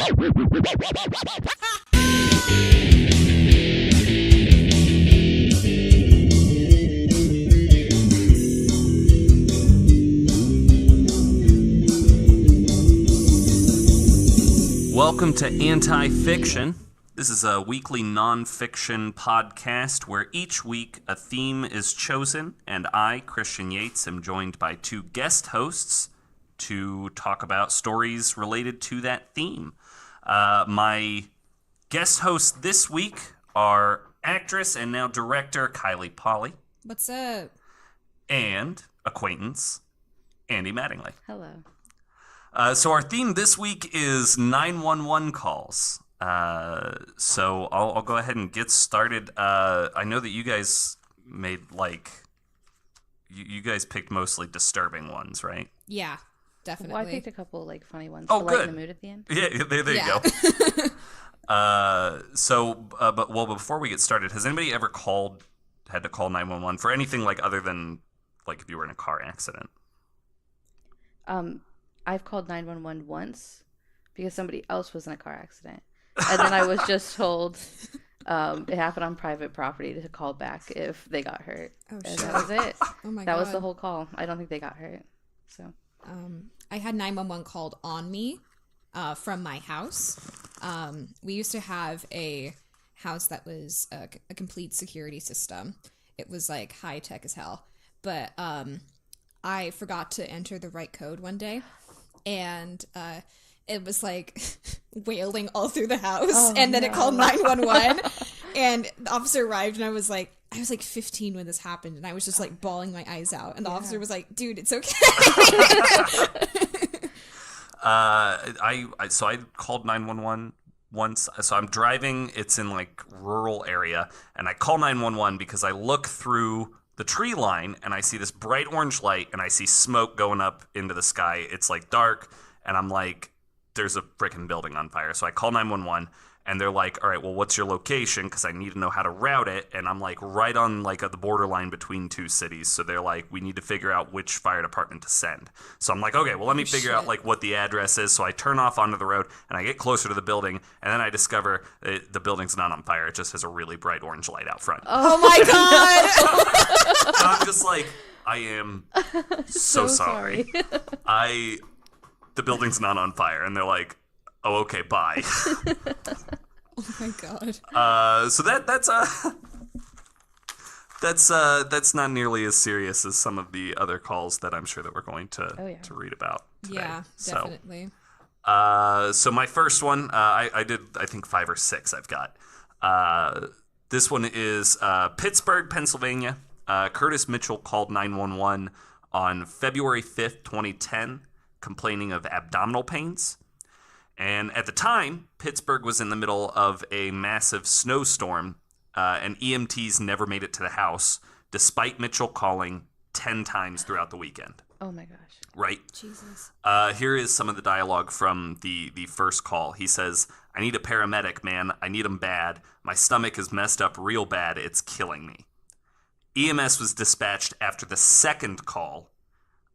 Welcome to Anti-Fiction. This is a weekly nonfiction podcast where each week a theme is chosen, and I, Christian Yates, am joined by two guest hosts to talk about stories related to that theme. My guest hosts this week are actress and now director Kylie Pauley. What's up? And acquaintance Andy Mattingly. Hello. So our theme this week is 911 calls. So I'll go ahead and get started. I know that you guys made, you guys picked mostly disturbing ones, right? Yeah, definitely. Well, I picked a couple, funny ones to lighten the mood at the end. Yeah, there you go. But before we get started, has anybody ever had to call 911 for anything, other than, if you were in a car accident? I've called 911 once because somebody else was in a car accident. And then I was just told it happened on private property to call back if they got hurt. Oh, and that was it. Oh my God. That was the whole call. I don't think they got hurt. So I had 911 called on me from my house. We used to have a house that was a complete security system. It was high tech as hell. But I forgot to enter the right code one day. And it was wailing all through the house, and then it called 911, and the officer arrived, and I was 15 when this happened, and I was just bawling my eyes out, and the officer was like, "Dude, it's okay." I called 911 once. So I'm driving. It's in rural area, and I call 911 because I look through the tree line, and I see this bright orange light, and I see smoke going up into the sky. It's dark, and I'm there's a freaking building on fire. So I call 911, and they're like, all right, well, what's your location? Because I need to know how to route it. And I'm right on the borderline between two cities. So they're we need to figure out which fire department to send. So I'm okay, well, let me figure out what the address is. So I turn off onto the road, and I get closer to the building, and then I discover the building's not on fire. It just has a really bright orange light out front. Oh my God! So I'm just I am so sorry. The building's not on fire. And they're oh, okay, bye. Oh my God. So that's not nearly as serious as some of the other calls that I'm sure that we're going to read about today. Yeah, definitely. So my first one, I did, I think 5 or 6 I've got. This one is Pittsburgh, Pennsylvania. Curtis Mitchell called 911 on February 5th, 2010, complaining of abdominal pains. And at the time, Pittsburgh was in the middle of a massive snowstorm, and EMTs never made it to the house, despite Mitchell calling 10 times throughout the weekend. Oh my gosh. Right? Jesus. Here is some of the dialogue from the first call. He says, I need a paramedic, man. I need him bad. My stomach is messed up real bad. It's killing me. EMS was dispatched after the second call,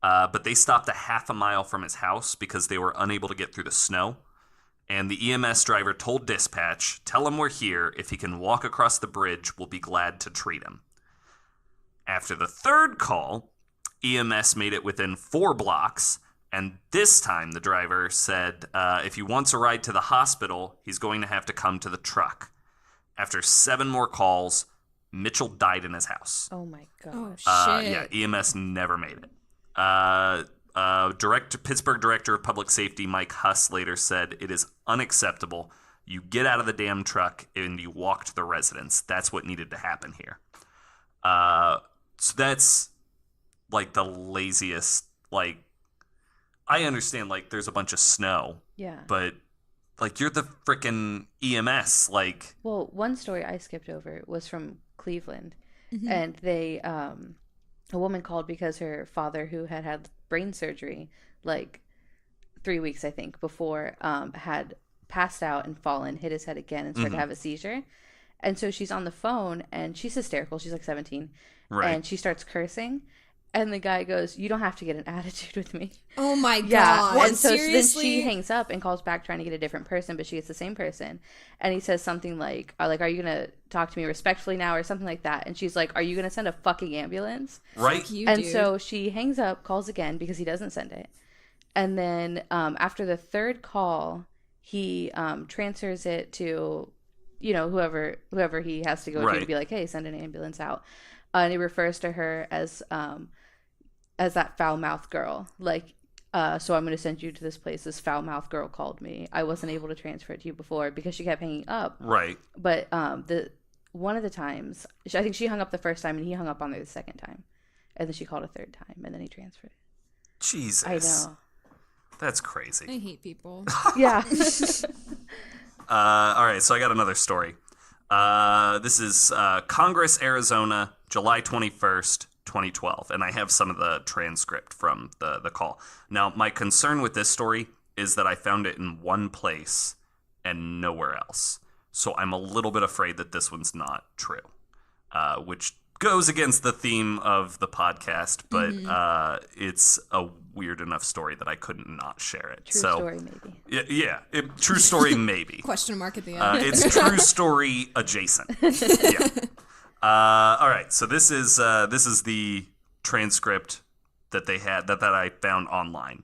but they stopped a half a mile from his house because they were unable to get through the snow. And the EMS driver told dispatch, tell him we're here. If he can walk across the bridge, we'll be glad to treat him. After the third call, EMS made it within 4 blocks, and this time the driver said if he wants a ride to the hospital, he's going to have to come to the truck. After 7 more calls, Mitchell died in his house. Oh my God. Oh shit. Yeah, EMS never made it. Pittsburgh Director of Public Safety Mike Huss later said, it is unacceptable. You get out of the damn truck and you walk to the residence. That's what needed to happen here. So that's the laziest, I understand there's a bunch of snow. Yeah. But you're the frickin' EMS. Well, one story I skipped over was from Cleveland. Mm-hmm. And they a woman called because her father, who had brain surgery 3 weeks, I think, before, had passed out and fallen, hit his head again, and started to have a seizure. And so she's on the phone, and she's hysterical. She's 17. Right. And she starts cursing. And the guy goes, "You don't have to get an attitude with me." Oh my Yeah. god. And so then Seriously? she hangs up and calls back trying to get a different person, but she gets the same person. And he says something like, "Are you going to talk to me respectfully now?" or something like that. And she's like, "Are you going to send a fucking ambulance?" Right? Fuck you, And dude. so she hangs up, calls again because he doesn't send it. And then after the third call, he transfers it to, whoever he has to go to be like, "Hey, send an ambulance out." And he refers to her as that foul-mouthed girl. Like, so I'm going to send you to this place. This foul-mouthed girl called me. I wasn't able to transfer it to you before because she kept hanging up. Right. But one of the times, I think she hung up the first time and he hung up on her the second time. And then she called a third time and then he transferred it. Jesus. I know. That's crazy. I hate people. Yeah. All right, so I got another story. This is Congress, Arizona, July 21st, 2012. And I have some of the transcript from the call. Now, my concern with this story is that I found it in one place and nowhere else. So I'm a little bit afraid that this one's not true, which goes against the theme of the podcast, but it's a weird enough story that I couldn't not share it. True story, maybe. Yeah, true story, maybe. Question mark at the end. It's true story adjacent. Yeah. All right, so this is the transcript that they had that I found online.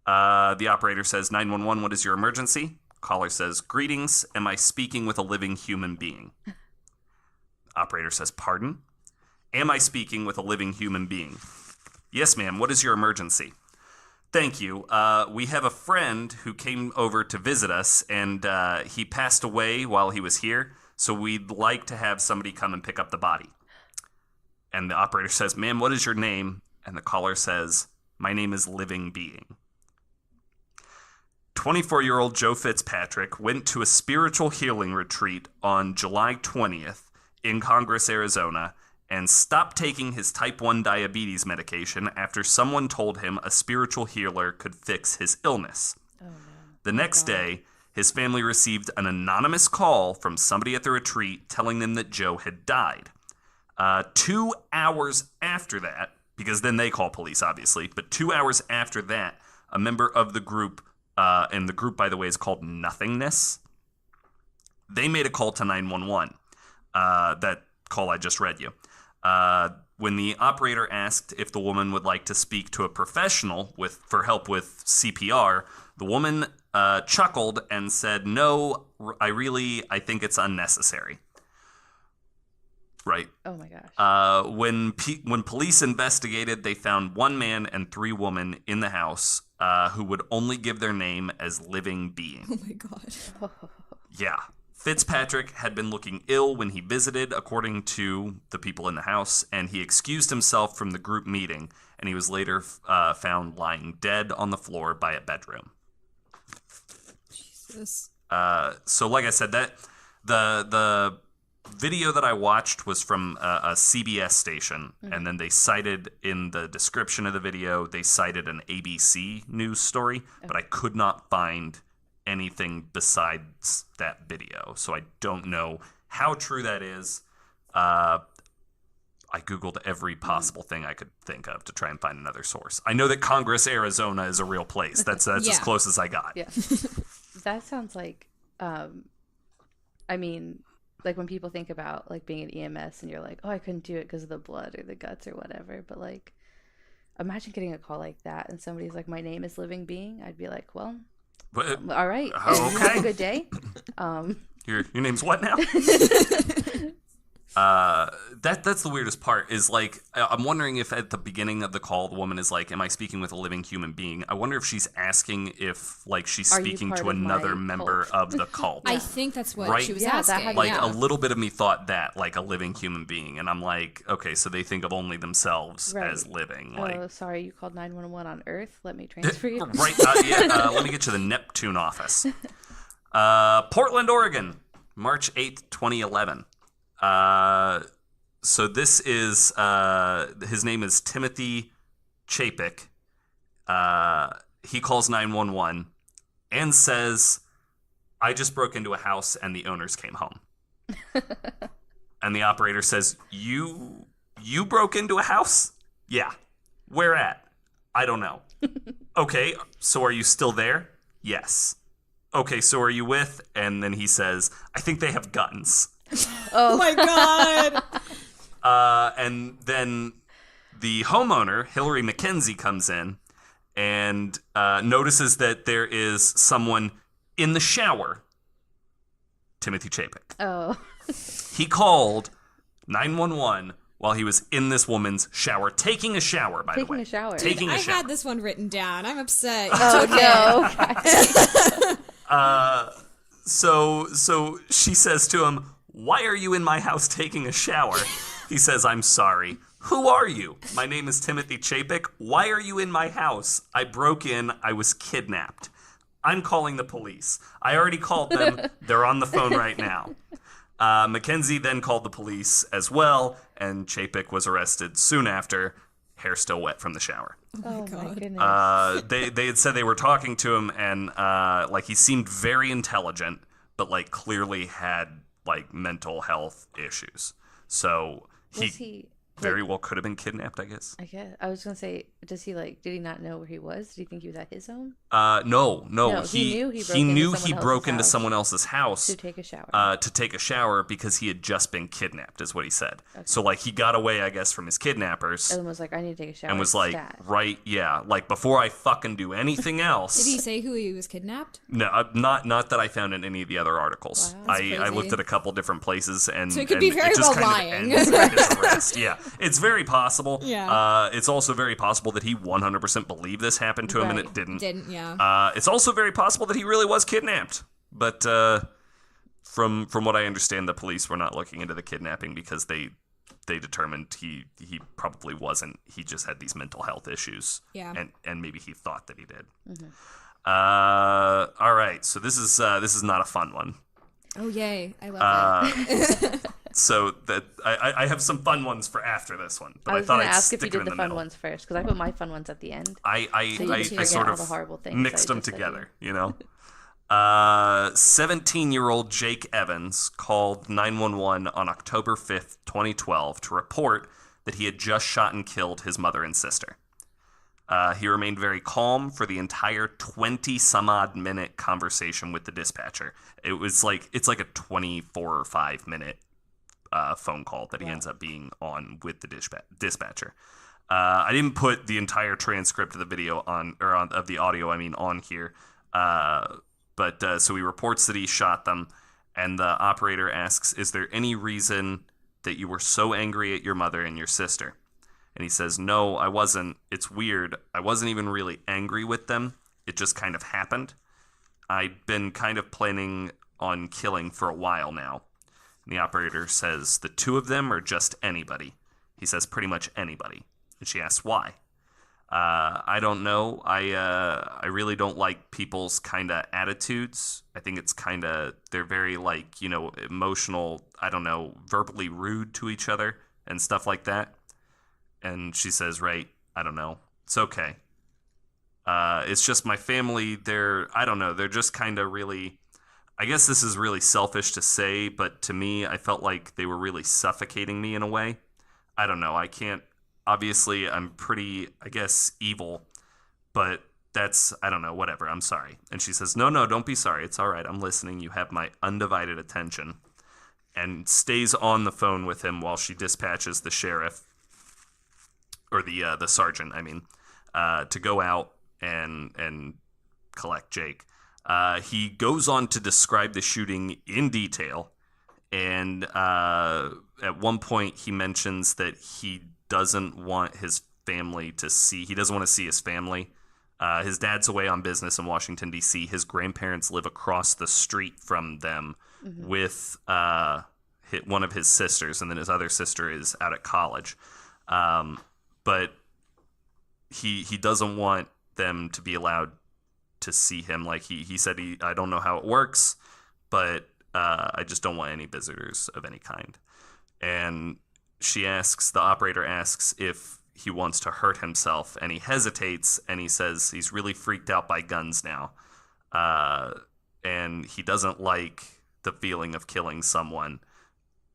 The operator says, 911, what is your emergency? Caller says, greetings, am I speaking with a living human being? Operator says, pardon? Am I speaking with a living human being? Yes, ma'am, what is your emergency? Thank you. We have a friend who came over to visit us, and he passed away while he was here, so we'd like to have somebody come and pick up the body. And the operator says, ma'am, what is your name? And the caller says, my name is Living Being. 24-year-old Joe Fitzpatrick went to a spiritual healing retreat on July 20th in Congress, Arizona, and stopped taking his type 1 diabetes medication after someone told him a spiritual healer could fix his illness. Oh, no. The next day, his family received an anonymous call from somebody at the retreat telling them that Joe had died. 2 hours after that, because then they call police, obviously, but 2 hours after that, a member of the group, and the group, by the way, is called Nothingness, they made a call to 911. That call I just read you. When the operator asked if the woman would like to speak to a professional for help with CPR, the woman chuckled and said, no, I think it's unnecessary. Right. Oh my gosh. When police investigated, they found one man and 3 women in the house who would only give their name as Living Being. Oh my god. Yeah. Fitzpatrick had been looking ill when he visited, according to the people in the house, and he excused himself from the group meeting, and he was later found lying dead on the floor by a bedroom. Jesus. So like I said, that the video that I watched was from a CBS station, and then they cited in the description of the video, they cited an ABC news story, but I could not find anything besides that video. So I don't know how true that is. I Googled every possible thing I could think of to try and find another source. I know that Congress, Arizona is a real place. That's Yeah. as close as I got. Yeah. That sounds like, I mean, like when people think about like being an EMS and you're like, oh, I couldn't do it because of the blood or the guts or whatever. But like, imagine getting a call like that and somebody's like, my name is Living Being. I'd be like, well, But, all right. okay. Have a good day. Your name's what now? That's the weirdest part is like, I'm wondering if at the beginning of the call, the woman is like, am I speaking with a living human being? I wonder if she's asking if like she's Are you speaking part to of another my member cult? of the cult. I think that's what Right? she was Yeah, that asking. had- Like yeah. a little bit of me thought that like a living human being. And I'm like, okay, so they think of only themselves Right. as living. Like, Oh, sorry, you called 911 on Earth. Let me transfer you. right. Let me get you the Neptune office. Portland, Oregon, March 8th, 2011. So this is, his name is Timothy Chapek. He calls 911 and says, I just broke into a house and the owners came home. And the operator says, you broke into a house? Yeah. Where at? I don't know. Okay, so are you still there? Yes. Okay, so are you with? And then he says, I think they have guns. Oh my God. And then the homeowner, Hillary McKenzie, comes in and notices that there is someone in the shower. Timothy Chapek. Oh. He called 911 while he was in this woman's shower, taking a shower, by the way. Taking a shower. I had this one written down. I'm upset. Oh, no. So she says to him, why are you in my house taking a shower? He says, I'm sorry. Who are you? My name is Timothy Chapek. Why are you in my house? I broke in. I was kidnapped. I'm calling the police. I already called them. They're on the phone right now. Mackenzie then called the police as well, and Chapek was arrested soon after, hair still wet from the shower. Oh my goodness. They had said they were talking to him, and like he seemed very intelligent, but like clearly had like mental health issues. So he very well could have been kidnapped, I guess. I was gonna say, did he not know where he was? Did he think he was at his home? No. He knew he broke into someone else's house to take a shower. To take a shower because he had just been kidnapped, is what he said. Okay. So like he got away, I guess, from his kidnappers. And was like, I need to take a shower. And was like, right, yeah, like before I fucking do anything else. Did he say who he was kidnapped? No, not that I found in any of the other articles. Wow, I looked at a couple different places, and so it could be very well lying. Yeah, it's very possible. Yeah. It's also very possible that he 100% believed this happened to him, and it didn't. Yeah. It's also very possible that he really was kidnapped, but from what I understand, the police were not looking into the kidnapping because they determined he probably wasn't. He just had these mental health issues. Yeah. And maybe he thought that he did. Mm-hmm. All right. So this is not a fun one. Oh yay! I love it. So that I have some fun ones for after this one, but I was thought going to I'd ask if you stick did them the in fun ones first, because I put my fun ones at the end. I sort all the of horrible mixed things them together, you know. 17-year-old Jake Evans called 911 on October 5th, 2012, to report that he had just shot and killed his mother and sister. He remained very calm for the entire 20-some-odd minute conversation with the dispatcher. It's like a 24 or 5 minute phone call that he ends up being on with the dispatcher. I didn't put the entire transcript of the video of the audio, on here. But so he reports that he shot them, and the operator asks, "Is there any reason that you were so angry at your mother and your sister?" And he says, "No, I wasn't. It's weird. I wasn't even really angry with them. It just kind of happened. I'd been kind of planning on killing for a while now." And the operator says, "The two of them or just anybody?" He says, "Pretty much anybody." And she asks, "Why?" I don't know. I really don't like people's kind of attitudes. I think it's kind of, they're very like, emotional, I don't know, verbally rude to each other and stuff like that. And she says, "Right, I don't know. It's okay. It's just my family, I don't know, they're just kind of really, I guess this is really selfish to say, but to me, I felt like they were really suffocating me in a way. I don't know, I can't, obviously, I'm pretty, I guess, evil, but that's, I don't know, whatever, I'm sorry." And she says, No, don't be sorry. It's all right. I'm listening. You have my undivided attention. And stays on the phone with him while she dispatches the sheriff, or the sergeant, to go out and collect Jake. He goes on to describe the shooting in detail, and at one point he mentions that he doesn't want his family to see. He doesn't want to see his family. His dad's away on business in Washington, D.C. His grandparents live across the street from them with one of his sisters, and then his other sister is out at college. But he doesn't want them to be allowed to see him. Like he said, I don't know how it works, but I just don't want any visitors of any kind. And the operator asks if he wants to hurt himself, and he hesitates, and he says he's really freaked out by guns now. And he doesn't like the feeling of killing someone.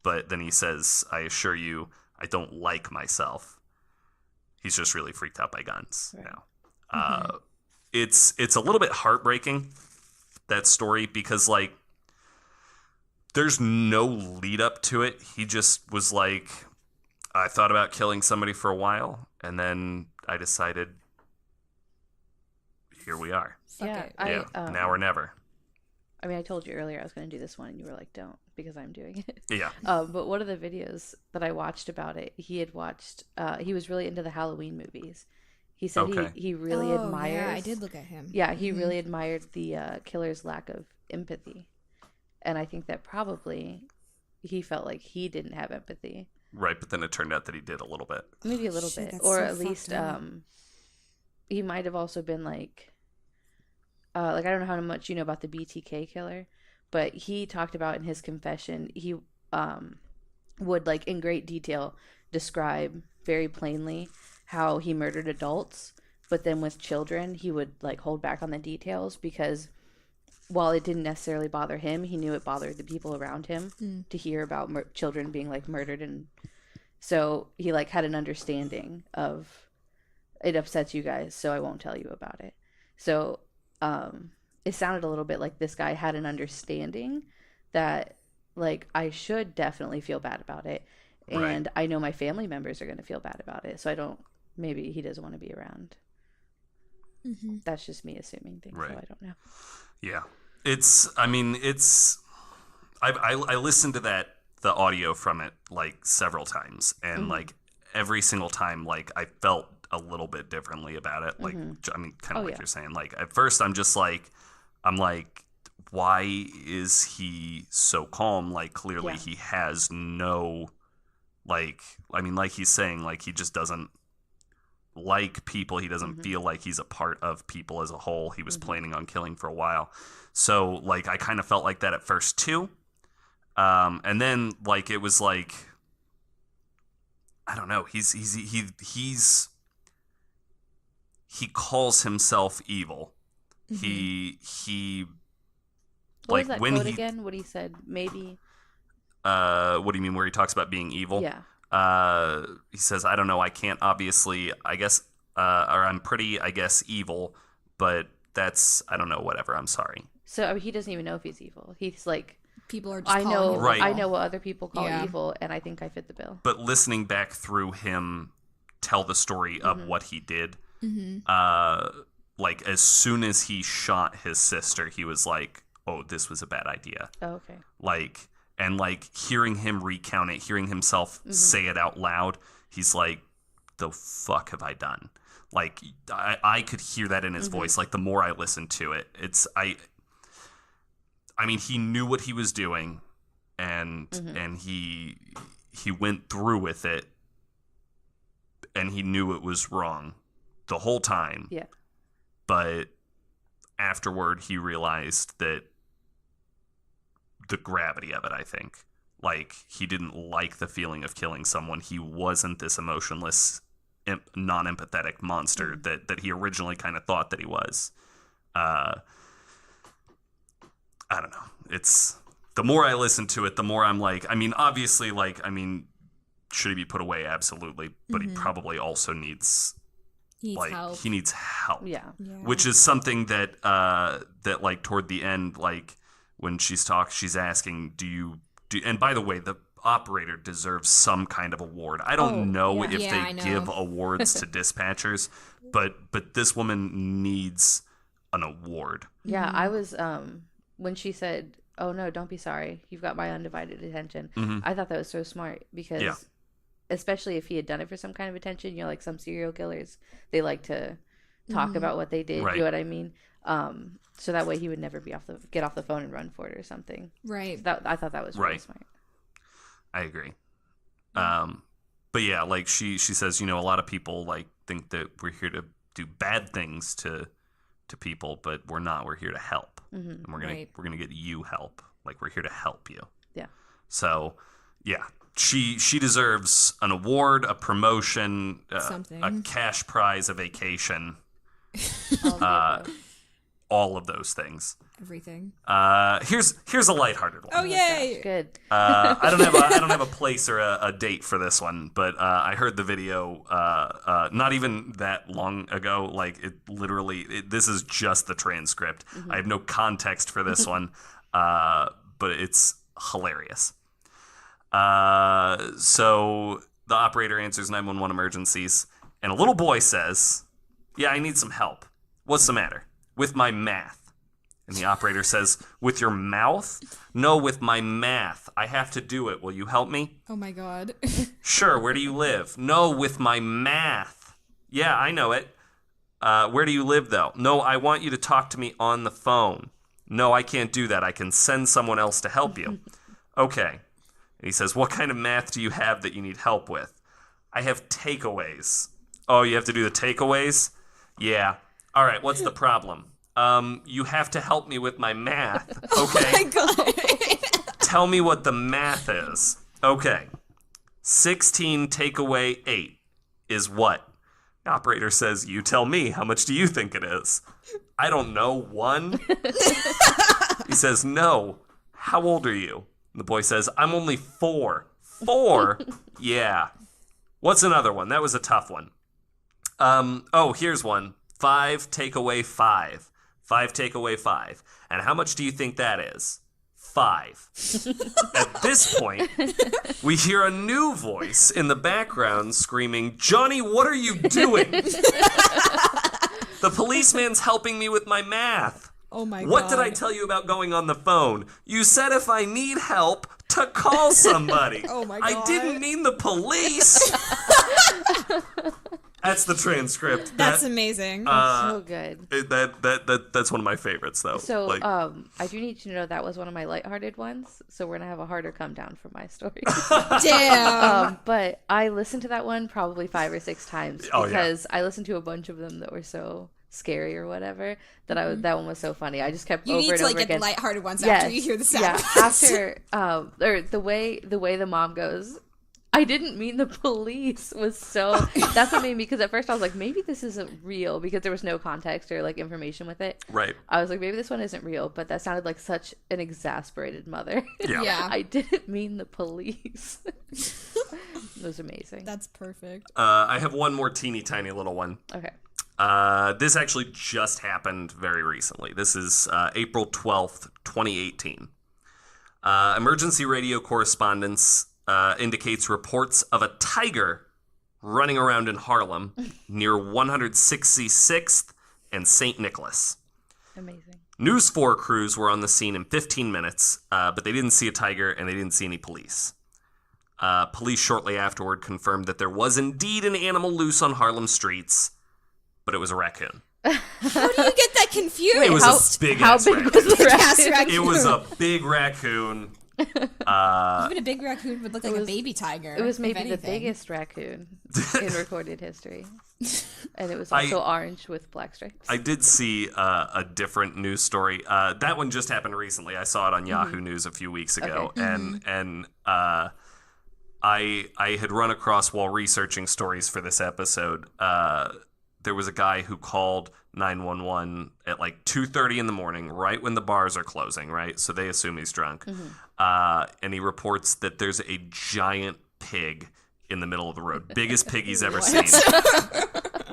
But then he says, "I assure you, I don't like myself." He's just really freaked out by guns Right. now. It's a little bit heartbreaking, that story, because like there's no lead up to it. He just was like, I thought about killing somebody for a while, and then I decided, here we are. Fuck Yeah, it. Now or never. I mean, I told you earlier I was going to do this one, and you were like, "Don't," because I'm doing it. Yeah. But one of the videos that I watched about it, he had watched. He was really into the Halloween movies. He said Okay. he really Oh, admires. yeah, I did look at him. Yeah, he really admired the killer's lack of empathy, and I think that probably he felt like he didn't have empathy. Right, but then it turned out that he did a little bit. Maybe a little Shit, bit, that's or so at least fucked up. he might have also been like I don't know how much you know about the BTK killer, but he talked about in his confession he would like in great detail describe very plainly how he murdered adults, but then with children he would like hold back on the details because while it didn't necessarily bother him, he knew it bothered the people around him to hear about children being like murdered, and so he like had an understanding of it upsets you guys, so I won't tell you about it. So it sounded a little bit like this guy had an understanding that like I should definitely feel bad about it, and I know my family members are going to feel bad about it, so I don't. Maybe he doesn't want to be around. That's just me assuming things, so I don't know. Yeah. I listened to the audio from it like several times, and like every single time, like I felt a little bit differently about it. Like, I mean, kind of like you're saying, like at first I'm like, why is he so calm? Like clearly he has no, like, I mean, like he's saying, like he just doesn't like people. He doesn't feel like he's a part of people as a whole. He was planning on killing for a while. So like I kind of felt like that at first too. And then like it was like, I don't know, he calls himself evil. He What like was that when quote he again? What he said? Maybe. what do you mean where he talks about being evil? Yeah. He says, I don't know, I can't obviously, I guess, or I'm pretty, I guess, evil, but that's, I don't know, whatever, I'm sorry. So I mean, he doesn't even know if he's evil. He's like, People are just I calling know, him Right. I evil. know what other people call Yeah. evil, and I think I fit the bill. But listening back through him tell the story of what he did, like as soon as he shot his sister, he was like, oh, this was a bad idea. Oh, okay. Like, and like hearing him recount it, hearing himself say it out loud, he's like, the fuck have I done? Like I could hear that in his voice. Like the more I listened to it, I mean, he knew what he was doing, and he went through with it, and he knew it was wrong the whole time. Yeah. But afterward, he realized that the gravity of it, I think. Like, he didn't like the feeling of killing someone. He wasn't this emotionless, non-empathetic monster that he originally kind of thought that he was. I don't know. It's the more I listen to it, the more I'm like, I mean, obviously, like, I mean, should he be put away? Absolutely. But he probably also needs, He needs like, help. he needs help. Yeah. Which is something that, that like, toward the end, like, when she's asking, and by the way, the operator deserves some kind of award. I don't know if Yeah, I they know. give awards to dispatchers, but this woman needs an award. Yeah, I was when she said, "Oh no, don't be sorry. You've got my undivided attention." I thought that was so smart because especially if he had done it for some kind of attention, you know, like some serial killers, they like to talk about what they did, Right. you know what I mean? So that way he would never get off the phone and run for it or something. Right. I thought that was really Right. smart. I agree. But yeah, like she says, you know, a lot of people like think that we're here to do bad things to people, but we're not. We're here to help, and we're gonna get you help. Like we're here to help you. Yeah. So, yeah, she deserves an award, a promotion, Something. a cash prize, a vacation. All of the above. all of those things. Everything. Here's a lighthearted one. Oh, yay! Gosh, good. I don't have a place or a date for this one, but I heard the video not even that long ago. Like this is just the transcript. I have no context for this one, but it's hilarious. So the operator answers 911 emergencies, and a little boy says, "Yeah, I need some help. What's the matter?" "With my math." And the operator says, "With your mouth?" "No, with my math. I have to do it. Will you help me?" Oh my god. "Sure. Where do you live?" "No, with my math." "Yeah, I know it. Where do you live, though?" "No, I want you to talk to me on the phone." "No, I can't do that. I can send someone else to help you." "Okay." And he says, "What kind of math do you have that you need help with?" "I have takeaways." "Oh, you have to do the takeaways?" "Yeah." "All right, what's the problem?" You have to help me with my math." "Okay." Oh my god. "Tell me what the math is." "Okay. 16 take away 8 is what?" The operator says, "You tell me. How much do you think it is?" "I don't know. 1?" He says, "No. How old are you?" And the boy says, "I'm only 4. 4? Yeah. What's another one? That was a tough one. Oh, here's one. 5 take away 5. 5 take away 5. And how much do you think that is?" 5. At this point, we hear a new voice in the background screaming, "Johnny, what are you doing?" "The policeman's helping me with my math." Oh my god. "What did I tell you about going on the phone? You said if I need help, to call somebody." Oh my "I God. didn't mean the police." That's the transcript. That's amazing. So good. That's one of my favorites, though. So, Like, I do need to know that was one of my lighthearted ones. So we're gonna have a harder come down for my story. Damn. But I listened to that one probably 5 or 6 times Oh, yeah. because I listened to a bunch of them that were so scary or whatever that that one was so funny. I just kept You over need and to over like get the again. lighthearted ones Yes, after you hear the sound. yeah. After or the way the mom goes, "I didn't mean the police," was so. That's what made me, because at first I was like, maybe this isn't real because there was no context or like information with it. right. I was like, maybe this one isn't real, but that sounded like such an exasperated mother. Yeah. Yeah. I didn't mean the police. It was amazing. That's perfect. I have one more teeny tiny little one. Okay. This actually just happened very recently. This is April 12th, 2018. Emergency radio correspondence indicates reports of a tiger running around in Harlem near 166th and St. Nicholas. Amazing. News 4 crews were on the scene in 15 minutes, but they didn't see a tiger and they didn't see any police. Police shortly afterward confirmed that there was indeed an animal loose on Harlem streets, but it was a raccoon. How do you get that confused? It was a big-ass big raccoon. was the Big-ass raccoon? raccoon. It was a big raccoon. Even a big raccoon would look like a baby tiger. It was if maybe the anything. biggest raccoon in recorded history. And it was also orange with black stripes. I did see a different news story. That one just happened recently. I saw it on Yahoo News a few weeks ago, Okay. and I had run across, while researching stories for this episode, there was a guy who called 911 at like 2:30 in the morning, right when the bars are closing, right? So they assume he's drunk. And he reports that there's a giant pig in the middle of the road. Biggest pig he's ever seen.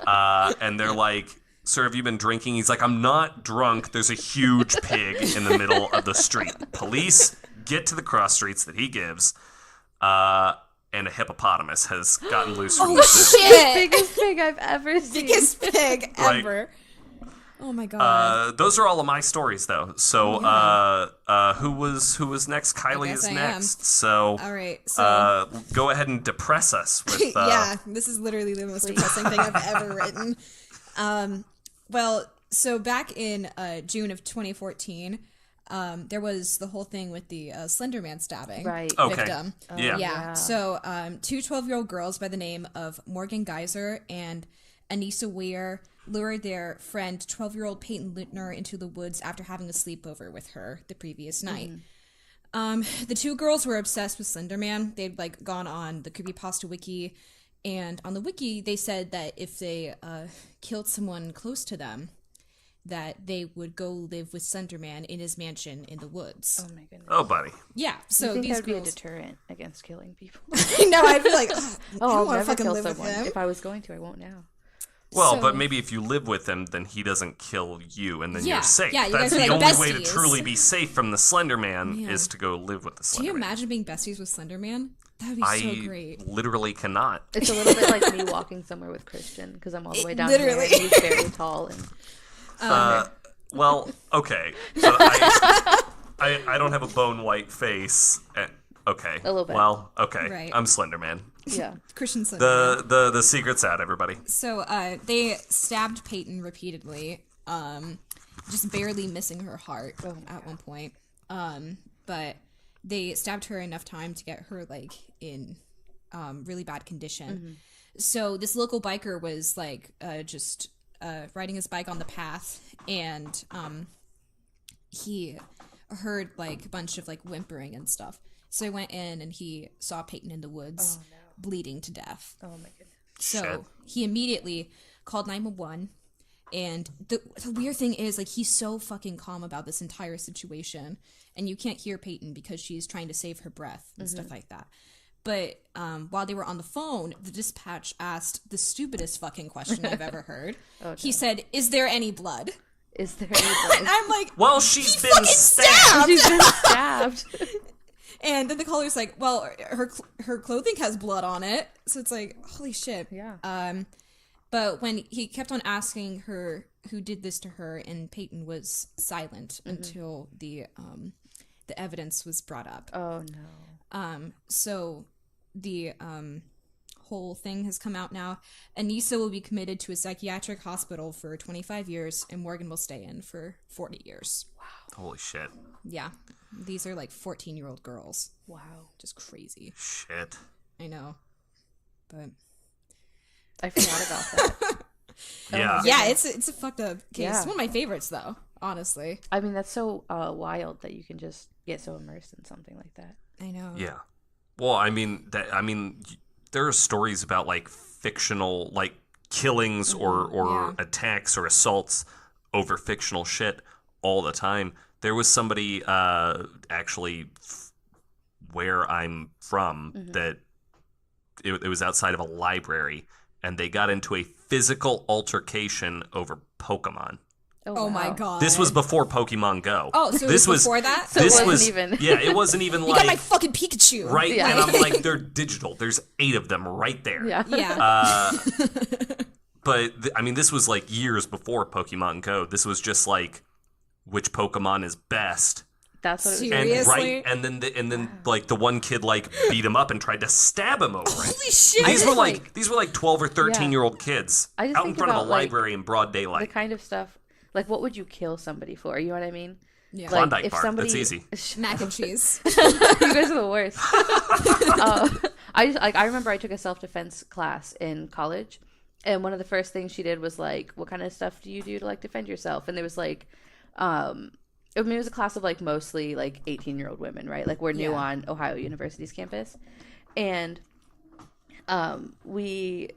And they're like, "Sir, have you been drinking?" He's like, "I'm not drunk. There's a huge pig in the middle of the street." Police get to the cross streets that he gives, and a hippopotamus has gotten loose from the zoo. Shit! Biggest pig I've ever seen. Biggest pig Right. ever. Oh my god. Those are all of my stories, though. So, who was next? Kylie guess is I am. next. So, All right. So go ahead and depress us with. yeah, this is literally the most depressing thing I've ever written. Well, so back in June of 2014, there was the whole thing with the Slender Man stabbing Okay. victim. Yeah. Yeah. So, two 12-year-old girls by the name of Morgan Geyser and Anissa Weir lured their friend, 12-year-old Peyton Lintner, into the woods after having a sleepover with her the previous night. The two girls were obsessed with Slender Man. They'd like gone on the Creepypasta wiki, and on the wiki they said that if they killed someone close to them, that they would go live with Slenderman in his mansion in the woods. Oh my goodness. Oh, buddy. Yeah, so I think these that would girls... be a deterrent against killing people. No, I'd be like, oh, I don't I'll want to never fucking kill live someone. with him. If I was going to, I won't now. Well, So- but maybe if you live with him, then he doesn't kill you, and then Yeah, you're safe. yeah, you That's guys are the like only way to besties. truly be safe from the Slender Man Yeah. is to go live with the Do Slender you Man. imagine being besties with Slenderman? That would be I so great. literally cannot. It's a little bit like me walking somewhere with Christian because I'm all the way down Literally. here and he's very tall. And Well, okay. But I don't have a bone white face. Okay. A little bit. Well, okay. Right. I'm Slender Man. yeah. Christian Slenderman. The secret's out, everybody. So they stabbed Peyton repeatedly, just barely missing her heart at one point. But they stabbed her enough time to get her like in really bad condition. So this local biker was like just riding his bike on the path, and he heard like a bunch of like whimpering and stuff. So he went in and he saw Peyton in the woods, bleeding to death. Oh my goodness. So Shit. he immediately called 911. And the weird thing is, like, he's so fucking calm about this entire situation. And you can't hear Peyton because she's trying to save her breath and stuff like that. But while they were on the phone, the dispatch asked the stupidest fucking question I've ever heard. He said, "Is there any blood?" Is there any And blood? I'm like, Well, she's been fucking stabbed. She's been stabbed. and then the caller's like, well, her clothing has blood on it. So it's like, holy shit. Yeah. But when he kept on asking her who did this to her, and Peyton was silent until the evidence was brought up. Oh no. So the whole thing has come out now. Anissa will be committed to a psychiatric hospital for 25 years, and Morgan will stay in for 40 years. Holy shit. Yeah. These are like 14-year-old girls. Wow. Just crazy. Shit. I know. But I forgot about that. Yeah. yeah, it's a fucked up case. Yeah. One of my favorites, though, honestly. I mean, that's so wild that you can just get so immersed in something like that. I know. Yeah. Well, I mean, there are stories about like fictional like killings or Yeah. attacks or assaults over fictional shit all the time. There was somebody actually where I'm from that it was outside of a library, and they got into a physical altercation over Pokemon. Oh my wow. god. This was before Pokemon Go. Oh, so this it was before that? So it wasn't even- Yeah, it wasn't even You like got my fucking Pikachu. right. Yeah. And I'm like, they're digital. There's 8 of them right there. Yeah. Yeah. But I mean, this was like years before Pokemon Go. This was just like which Pokemon is best. That's what it was. And Seriously? right, and then like the one kid like beat him up and tried to stab him over it. Holy shit. These were like- these were like 12 or 13-year-old kids I just out in think front of a about, like, library in broad The daylight. kind of stuff, like, what would you kill somebody for? You know what I mean? Yeah. Like, Klondike bar, that's easy. Mac and cheese. You guys are the worst. I remember I took a self-defense class in college, and one of the first things she did was like, what kind of stuff do you do to like defend yourself? And there was like, I mean, it was a class of like mostly like 18-year-old women, right? Like, we're new Yeah. on Ohio University's campus, and we,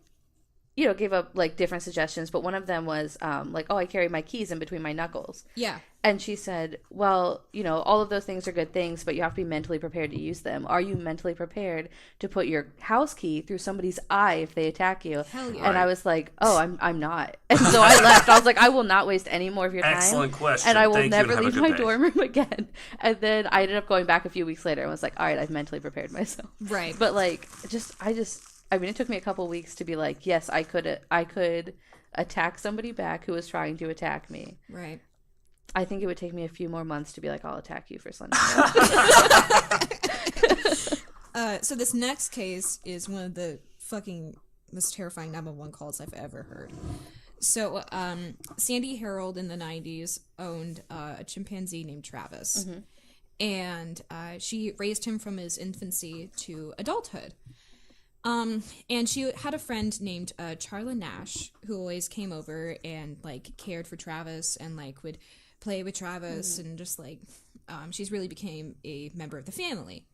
gave up like different suggestions, but one of them was like, oh, I carry my keys in between my knuckles. Yeah. And she said, well, all of those things are good things, but you have to be mentally prepared to use them. Are you mentally prepared to put your house key through somebody's eye if they attack you? Hell yeah. And I was like, oh, I'm not. And so I left. I was like, I will not waste any more of your time. Excellent question. And I will Thank you, never and have a leave good my day. dorm room again. And then I ended up going back a few weeks later and was like, all right, I've mentally prepared myself. Right. But like, I mean, it took me a couple weeks to be like, yes, I could attack somebody back who was trying to attack me. Right. I think it would take me a few more months to be like, I'll attack you for Slender. So this next case is one of the fucking most terrifying 911 calls I've ever heard. So Sandy Harold in the 90s owned a chimpanzee named Travis. And she raised him from his infancy to adulthood. And she had a friend named Charla Nash who always came over and like cared for Travis and like would play with Travis and just like she's really became a member of the family.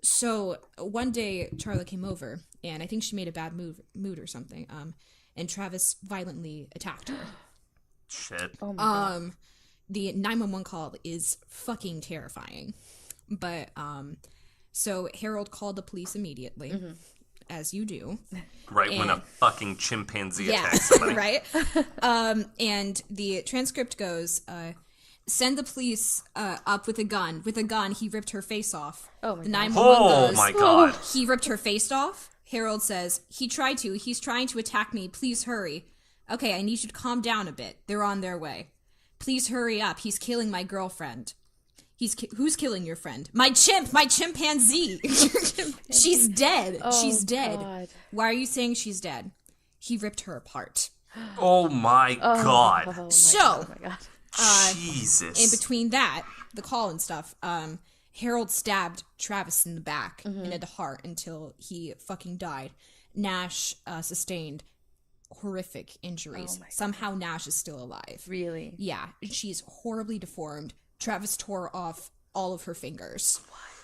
So one day Charla came over and I think she made a bad mood or something. And Travis violently attacked her. Shit. Oh my god. The 911 call is fucking terrifying. But, so Harold called the police immediately, as you do. Right when a fucking chimpanzee attacks somebody. Right? And the transcript goes, send the police up with a gun. With a gun, he ripped her face off. Oh my the god. 911 Oh goes, my god. he ripped her face off. Harold says, he's trying to attack me. Please hurry. Okay, I need you to calm down a bit. They're on their way. Please hurry up. He's killing my girlfriend. Who's killing your friend? My chimpanzee. She's dead. Oh, She's dead. God. Why are you saying she's dead? He ripped her apart. Oh my god. Oh my So, god. Oh my god. Jesus. in between that, the call and stuff, Harold stabbed Travis in the back and in the heart until he fucking died. Nash sustained horrific injuries. Oh my God. Somehow Nash is still alive. Really? Yeah, she's horribly deformed. Travis tore off all of her fingers.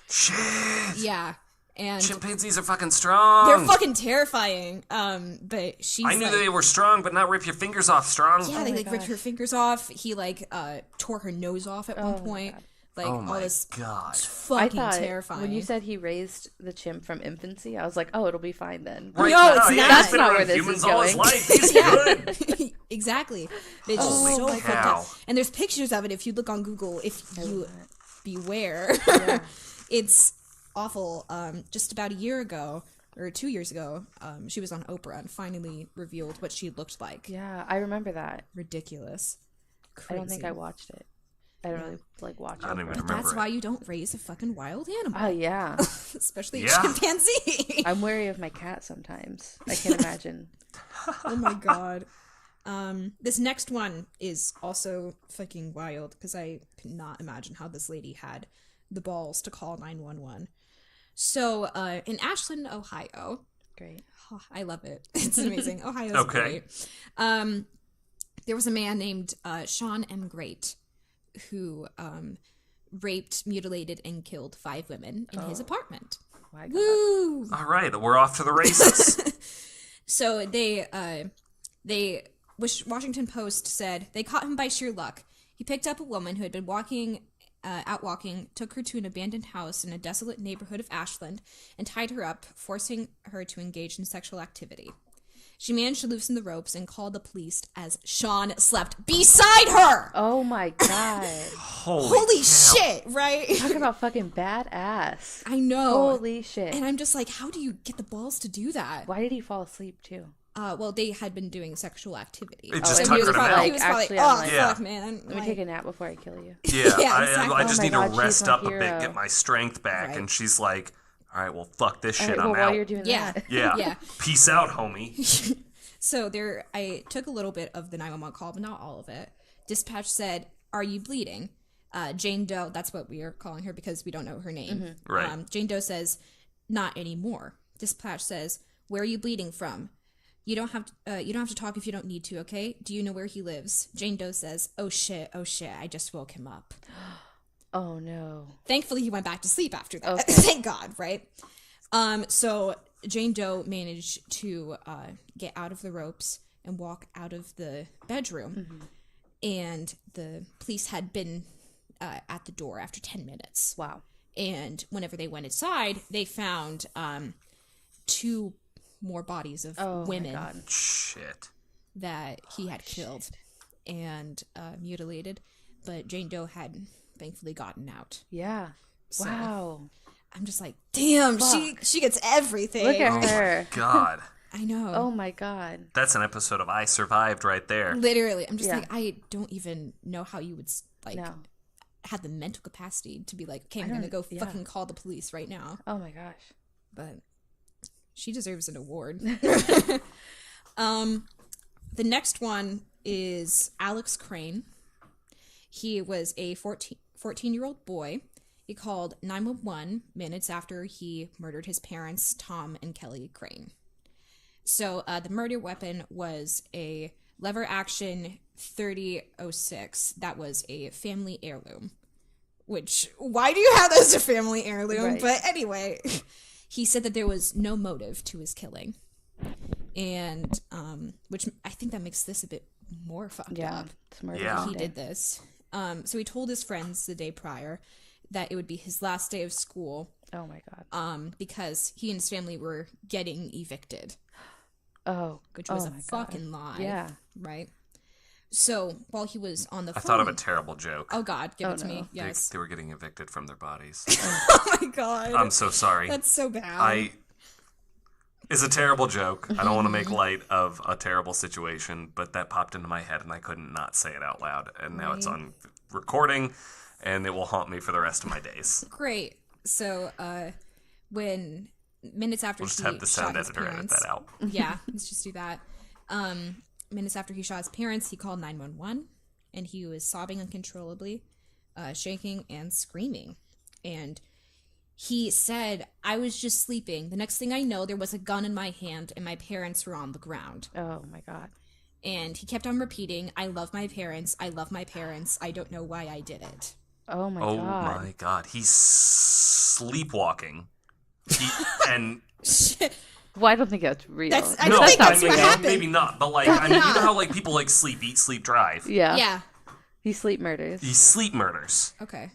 Shit. Yeah, and Chimpanzees are fucking strong. they're fucking terrifying. But she's I knew like, they were strong, but not rip your fingers off strong. yeah, Oh they my like ripped gosh. her fingers off. He like tore her nose off at Oh one my point. God. Like Oh all my this god. I fucking thought terrifying. when you said he raised the chimp from infancy, I was like, oh, it'll be fine then. Right, No, it's yeah, not. he's That's been not around where this humans is all his going. life. He's good. Exactly. It's Oh so my fucked cow. up. And there's pictures of it if you look on Google, if you beware. Yeah. It's awful. Just about a year ago, or 2 years ago, she was on Oprah and finally revealed what she looked like. Yeah, I remember that. Ridiculous. Crazy. I don't think I watched it. I don't really like watch it. I don't even But remember that's it. why you don't raise a fucking wild animal. Oh yeah. Especially a Yeah. chimpanzee. I'm wary of my cat sometimes. I can imagine. Oh my god. This next one is also fucking wild because I cannot imagine how this lady had the balls to call 911. So, in Ashland, Ohio, Great. oh, I love it. It's amazing. Ohio's Okay. great. There was a man named Sean M. Great who raped, mutilated, and killed 5 women in his apartment. My God. Woo! All right, we're off to the races. So Washington Post said they caught him by sheer luck. He picked up a woman who had been out walking, took her to an abandoned house in a desolate neighborhood of Ashland, and tied her up, forcing her to engage in sexual activity. She managed to loosen the ropes and called the police as Sean slept beside her. Oh my God. Holy cow. shit, right? Talk about fucking badass. I know. Holy shit. And I'm just like, how do you get the balls to do that? Why did he fall asleep too? Well, they had been doing sexual activity. It just and tuckered he was him probably out. He was probably Actually, like, I'm oh, like, Yeah. fuck, man. Let me take a nap before I kill you. Yeah, Yeah, I exactly. just Oh need my to God, rest she's my up a bit, hero. get my strength back. Right. And she's like, all right, well, fuck this All shit, right, well, I'm while out. you're doing Yeah. that. Yeah. Yeah. Peace out, homie. So I took a little bit of the 911 call, but not all of it. Dispatch said, "Are you bleeding?" Jane Doe, that's what we are calling her because we don't know her name. Right. Jane Doe says, "Not anymore." Dispatch says, "Where are you bleeding from?" You don't have to talk if you don't need to, okay? Do you know where he lives? Jane Doe says, oh shit, I just woke him up. Oh no. Thankfully, he went back to sleep after that. Okay. Thank God, right? So Jane Doe managed to get out of the ropes and walk out of the bedroom. And the police had been at the door after 10 minutes. Wow. And whenever they went inside, they found 2 more bodies of Oh women my God. Shit. that he had killed and mutilated. But Jane Doe had thankfully gotten out. Yeah. So- Wow. I'm just like, damn, Fuck. she gets everything. Look Oh at her. God. I know. Oh my God. That's an episode of I Survived right there. Literally, I'm just Yeah. like, I don't even know how you would like No. have the mental capacity to be like, okay, I'm I gonna don't- go yeah. fucking call the police right now. Oh my gosh. But she deserves an award. The next one is Alex Crane. He was a 14-year-old boy. He called 911 minutes after he murdered his parents, Tom and Kelly Crane. So the murder weapon was a lever-action .30-06 that was a family heirloom. Which, why do you have that as a family heirloom? Right. But anyway, he said that there was no motive to his killing. And, which I think that makes this a bit more fucked Yeah, up. it's murder. Yeah. He did this. So he told his friends the day prior that it would be his last day of school. Oh my god. Because he and his family were getting evicted. Oh, which was a my fucking lie. Yeah. Right? So, while he was on the phone... I thought of a terrible joke. Oh, God. Give it to me. Yes. They were getting evicted from their bodies. Oh, my God. I'm so sorry. That's so bad. It's a terrible joke. I don't want to make light of a terrible situation, but that popped into my head, and I couldn't not say it out loud. And now it's on recording, and it will haunt me for the rest of my days. Great. So, when... Minutes after We'll just he have the sound shot his editor edit parents... that out. Yeah, let's just do that. Minutes after he shot his parents, he called 911, and he was sobbing uncontrollably, shaking and screaming. And he said, "I was just sleeping. The next thing I know, there was a gun in my hand, and my parents were on the ground." Oh my god. And he kept on repeating, "I love my parents. I love my parents. I don't know why I did it." Oh my Oh god. my god. He's sleepwalking. And Shit. Well, I don't think that's real. I don't think that's what happened. Maybe not, but like, I mean, you know how like people like sleep, eat, sleep, drive. Yeah. Yeah. He sleep murders. He sleep murders. Okay.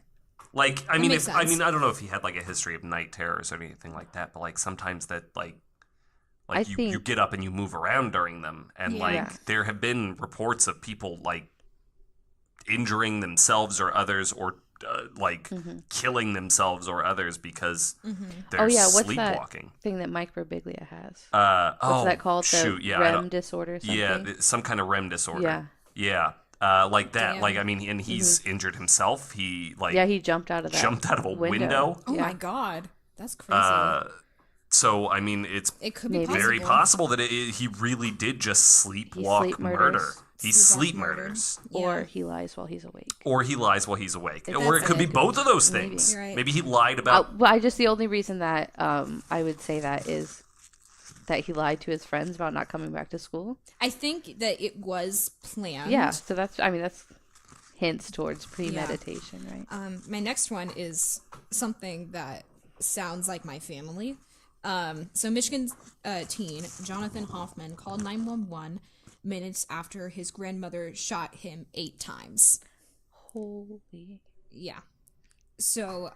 Like, I That mean, makes I sense. don't know if he had like a history of night terrors or anything like that, but like sometimes that like I you think- get up and you move around during them, and Yeah. like there have been reports of people like injuring themselves or others, or killing themselves or others because they're Oh yeah, what's sleepwalking. that thing that Mike Birbiglia has? What's What's that called? Shoot, The yeah, REM disorder or something? yeah, some kind of REM disorder. Yeah. Yeah. Like that. Damn. Like, I mean, and he's injured himself. He like Yeah, he jumped out of that. jumped out of a window. Oh Yeah. my God. That's crazy. So I mean, it's It could be Maybe. possible. very possible that he really did just sleepwalk sleep murder. murders. He Sleepwalk sleep murder. murders. Or Yeah. he lies while he's awake. Or he lies while he's awake. If Or it that's could be it. both of those Maybe. things. You're right. Maybe he lied about. Well, just the only reason that I would say that is that he lied to his friends about not coming back to school. I think that it was planned. Yeah, so that's hints towards premeditation, right? My next one is something that sounds like my family. So Michigan teen Jonathan Hoffman called 911 minutes after his grandmother shot him 8 times. Holy. Yeah. So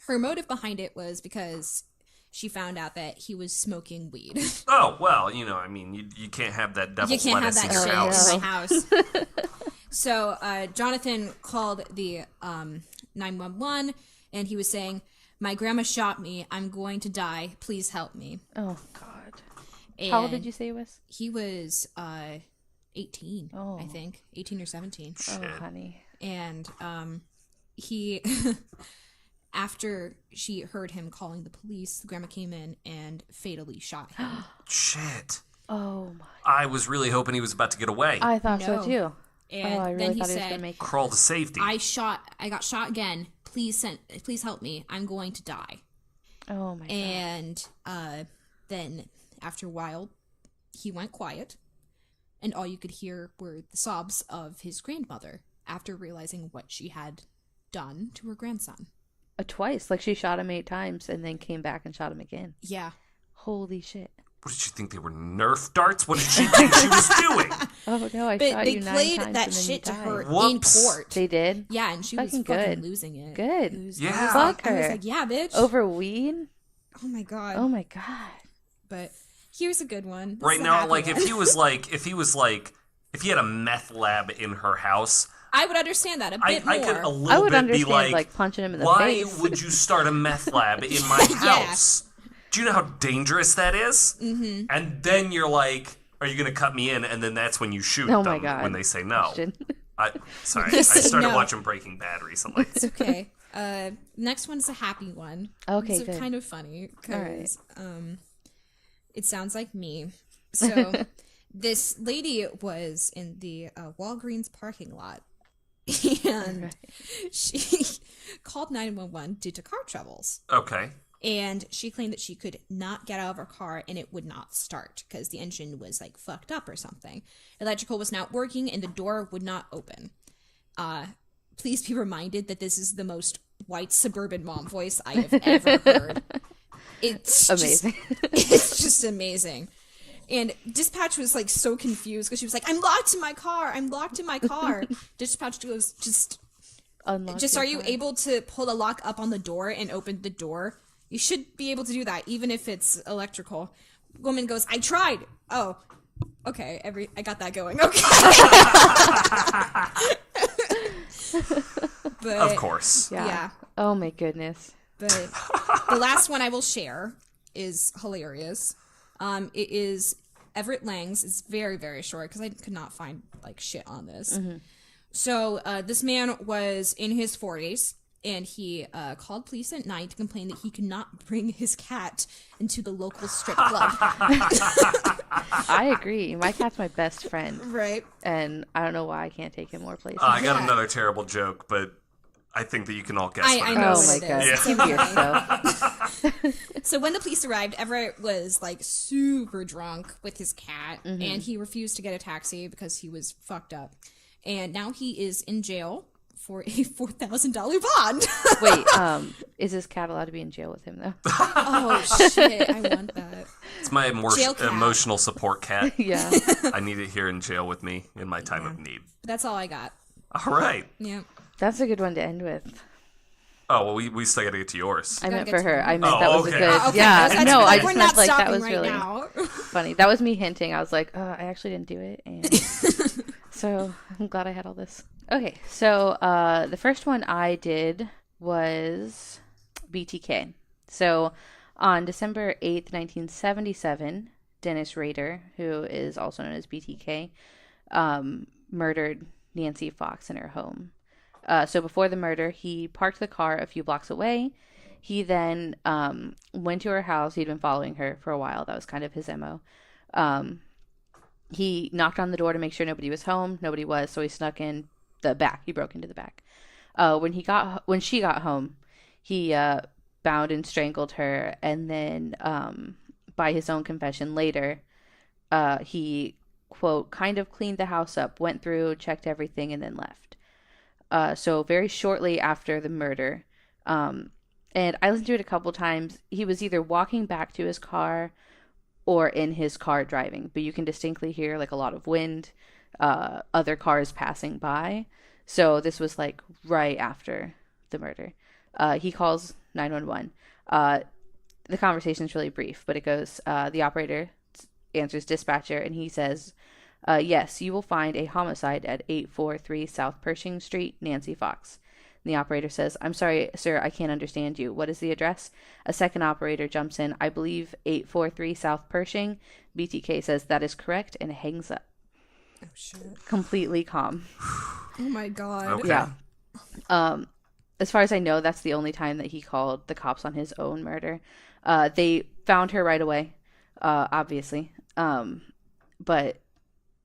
her motive behind it was because she found out that he was smoking weed. Oh well, I mean, you can't have that You devil's can't have lettuce that in your shit house. in my house. So Jonathan called the 911, and he was saying, "My grandma shot me. I'm going to die. Please help me." Oh God. And How old did you say he was? He was 18, Oh. I think. 18 or 17. Oh, honey. And he... After she heard him calling the police, the grandma came in and fatally shot him. Shit. Oh my. I was really hoping he was about to get away. I thought No. so too. And I really then he thought he was said, gonna make it. Crawl to safety. I got shot again. Please help me. I'm going to die. Oh my God. And then after a while, he went quiet, and all you could hear were the sobs of his grandmother after realizing what she had done to her grandson. Twice, like she shot him 8 times and then came back and shot him again. Yeah. Holy shit. What did she think they were Nerf darts? What did she think she was doing? Oh no, I But shot they you 9 played times that and then shit you to died. her Whoops. in court. They did? Yeah, and she was Fucking fucking good. losing it. Good. It was, Yeah. I was Fuck like, I was her. like, yeah, bitch. Over weed? Oh my God. Oh my God. But here's a good one. This Right is a now, happy like one. if he had a meth lab in her house, I would understand that a bit I more. could a I little would bit understand be like punching him in the why face. would you start a meth lab in my Yeah. house? Do you know how dangerous that is? Mm-hmm. And then you're like, are you going to cut me in? And then that's when you shoot Oh my them God. when they say no. Christian. Sorry, They I say started no. watching Breaking Bad recently. It's okay. Next one's a happy one. Okay, It's good. kind of funny Alright. because it sounds like me. So this lady was in the Walgreens parking lot, and she called 911 due to car troubles. Okay. And she claimed that she could not get out of her car and it would not start because the engine was like fucked up or something. Electrical was not working and the door would not open. Please be reminded that this is the most white suburban mom voice I have ever heard. It's Amazing. It's just amazing. And dispatch was like so confused because she was like, I'm locked in my car. Dispatch goes, Unlock are you car. able to pull the lock up on the door and open the door? You should be able to do that, even if it's electrical. Woman goes, I tried. Oh, okay. I got that going. Okay. But, Of course. Yeah. Oh my goodness. But the last one I will share is hilarious. It is Everett Lang's. It's very, very short because I could not find like shit on this. Mm-hmm. So this man was in his 40s, and he called police at night to complain that he could not bring his cat into the local strip club. I agree. My cat's my best friend. Right. And I don't know why I can't take him more places. I got Yeah. another terrible joke, but I think that you can all guess what I it know is. Oh my what it god. is. Keep yourself. So when the police arrived, Everett was like super drunk with his cat, and he refused to get a taxi because he was fucked up. And now he is in jail for a $4,000 bond. Wait, is this cat allowed to be in jail with him though? Oh shit! I want that. It's my Jail cat. emotional support cat. Yeah. I need it here in jail with me in my time of need. That's all I got. All right. Yeah. That's a good one to end with. Oh, well, we still got to get to yours. I meant get for to her. mine. I meant Oh, that was okay. a good. Okay. Yeah. No, I we're just not meant like that stopping was right really now. funny. That was me hinting. I was like, oh, I actually didn't do it. And so I'm glad I had all this. Okay. So the first one I did was BTK. So on December 8th, 1977, Dennis Rader, who is also known as BTK, murdered Nancy Fox in her home. So before the murder, he parked the car a few blocks away. He then went to her house. He'd been following her for a while. That was kind of his MO. He knocked on the door to make sure nobody was home. Nobody was, so he snuck in the back. He broke into the back. When she got home, he bound and strangled her, and then by his own confession later, he, quote, kind of cleaned the house up, went through, checked everything, and then left. So very shortly after the murder, and I listened to it a couple times, he was either walking back to his car or in his car driving, but you can distinctly hear like a lot of wind, other cars passing by. So this was like right after the murder. He calls 911. The conversation is really brief, but it goes, the operator answers dispatcher, and he says, yes, you will find a homicide at 843 South Pershing Street, Nancy Fox. And the operator says, I'm sorry, sir, I can't understand you. What is the address? A second operator jumps in, I believe 843 South Pershing. BTK says that is correct and hangs up. Oh shit! Completely calm. Oh my god! Okay. Yeah. As far as I know, that's the only time that he called the cops on his own murder. They found her right away, obviously. But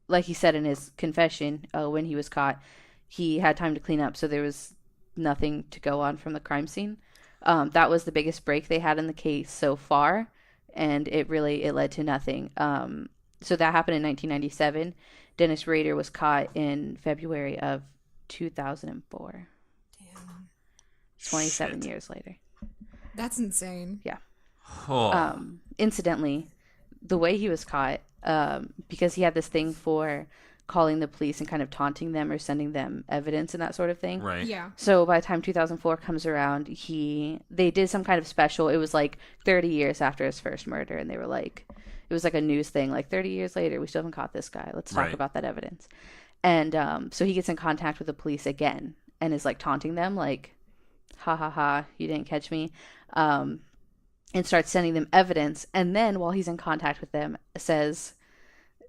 like he said in his confession, when he was caught, he had time to clean up, so there was nothing to go on from the crime scene. That was the biggest break they had in the case so far, and it led to nothing. So that happened in 1997. Dennis Rader was caught in February of 2004. Damn. 27 years later. That's insane. Yeah. Oh. Incidentally, the way he was caught, because he had this thing for calling the police and kind of taunting them or sending them evidence and that sort of thing. Right. Yeah. So by the time 2004 comes around, they did some kind of special. It was like 30 years after his first murder, and they were like, it was like a news thing, like 30 years later, we still haven't caught this guy. Let's talk Right. about that evidence. And so he gets in contact with the police again and is like taunting them, like, ha ha ha, you didn't catch me. And starts sending them evidence. And then while he's in contact with them,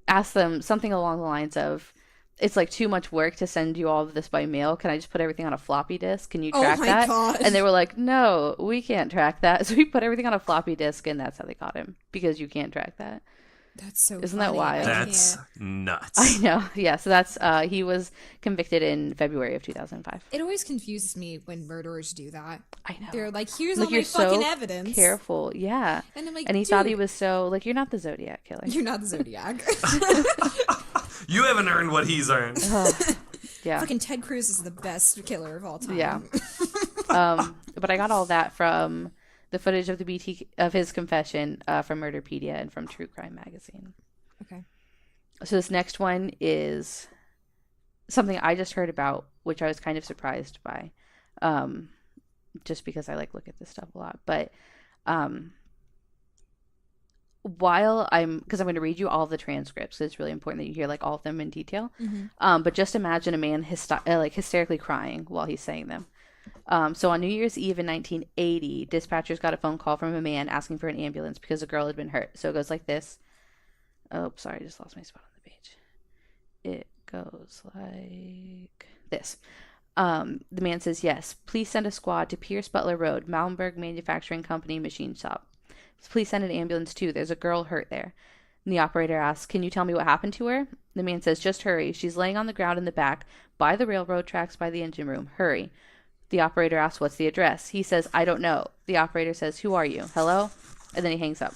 asks them something along the lines of, it's like too much work to send you all of this by mail. Can I just put everything on a floppy disk? Can you track my that? God. And they were like, no, we can't track that. So he put everything on a floppy disk, and that's how they caught him, because you can't track that. That's so. Isn't that funny. wild? That's Yeah. nuts. I know. Yeah. So that's, he was convicted in February of 2005. It always confuses me when murderers do that. I know. They're like, here's Like, all my you're fucking so evidence. careful. Yeah. And I'm like, And he thought he dude, was so, like, you're not the Zodiac killer. You're not the Zodiac. You haven't earned what he's earned. Yeah. Fucking Ted Cruz is the best killer of all time. Yeah. But I got all that from the footage of of his confession from Murderpedia and from True Crime Magazine. Okay. So this next one is something I just heard about, which I was kind of surprised by, just because I look at this stuff a lot. But because I'm going to read you all the transcripts, it's really important that you hear all of them in detail. Mm-hmm. But just imagine a man hysterically crying while he's saying them. So on New Year's Eve in 1980, dispatchers got a phone call from a man asking for an ambulance because a girl had been hurt. So it goes like this. Oh, sorry, I just lost my spot on the page. It goes like this. The man says, yes, please send a squad to Pierce Butler Road, Malmberg Manufacturing Company machine shop. Please send an ambulance too. There's a girl hurt there. And the operator asks, can you tell me what happened to her? The man says, just hurry. She's laying on the ground in the back by the railroad tracks by the engine room. Hurry. The operator asks, what's the address? He says, I don't know. The operator says, who are you? Hello? And then he hangs up.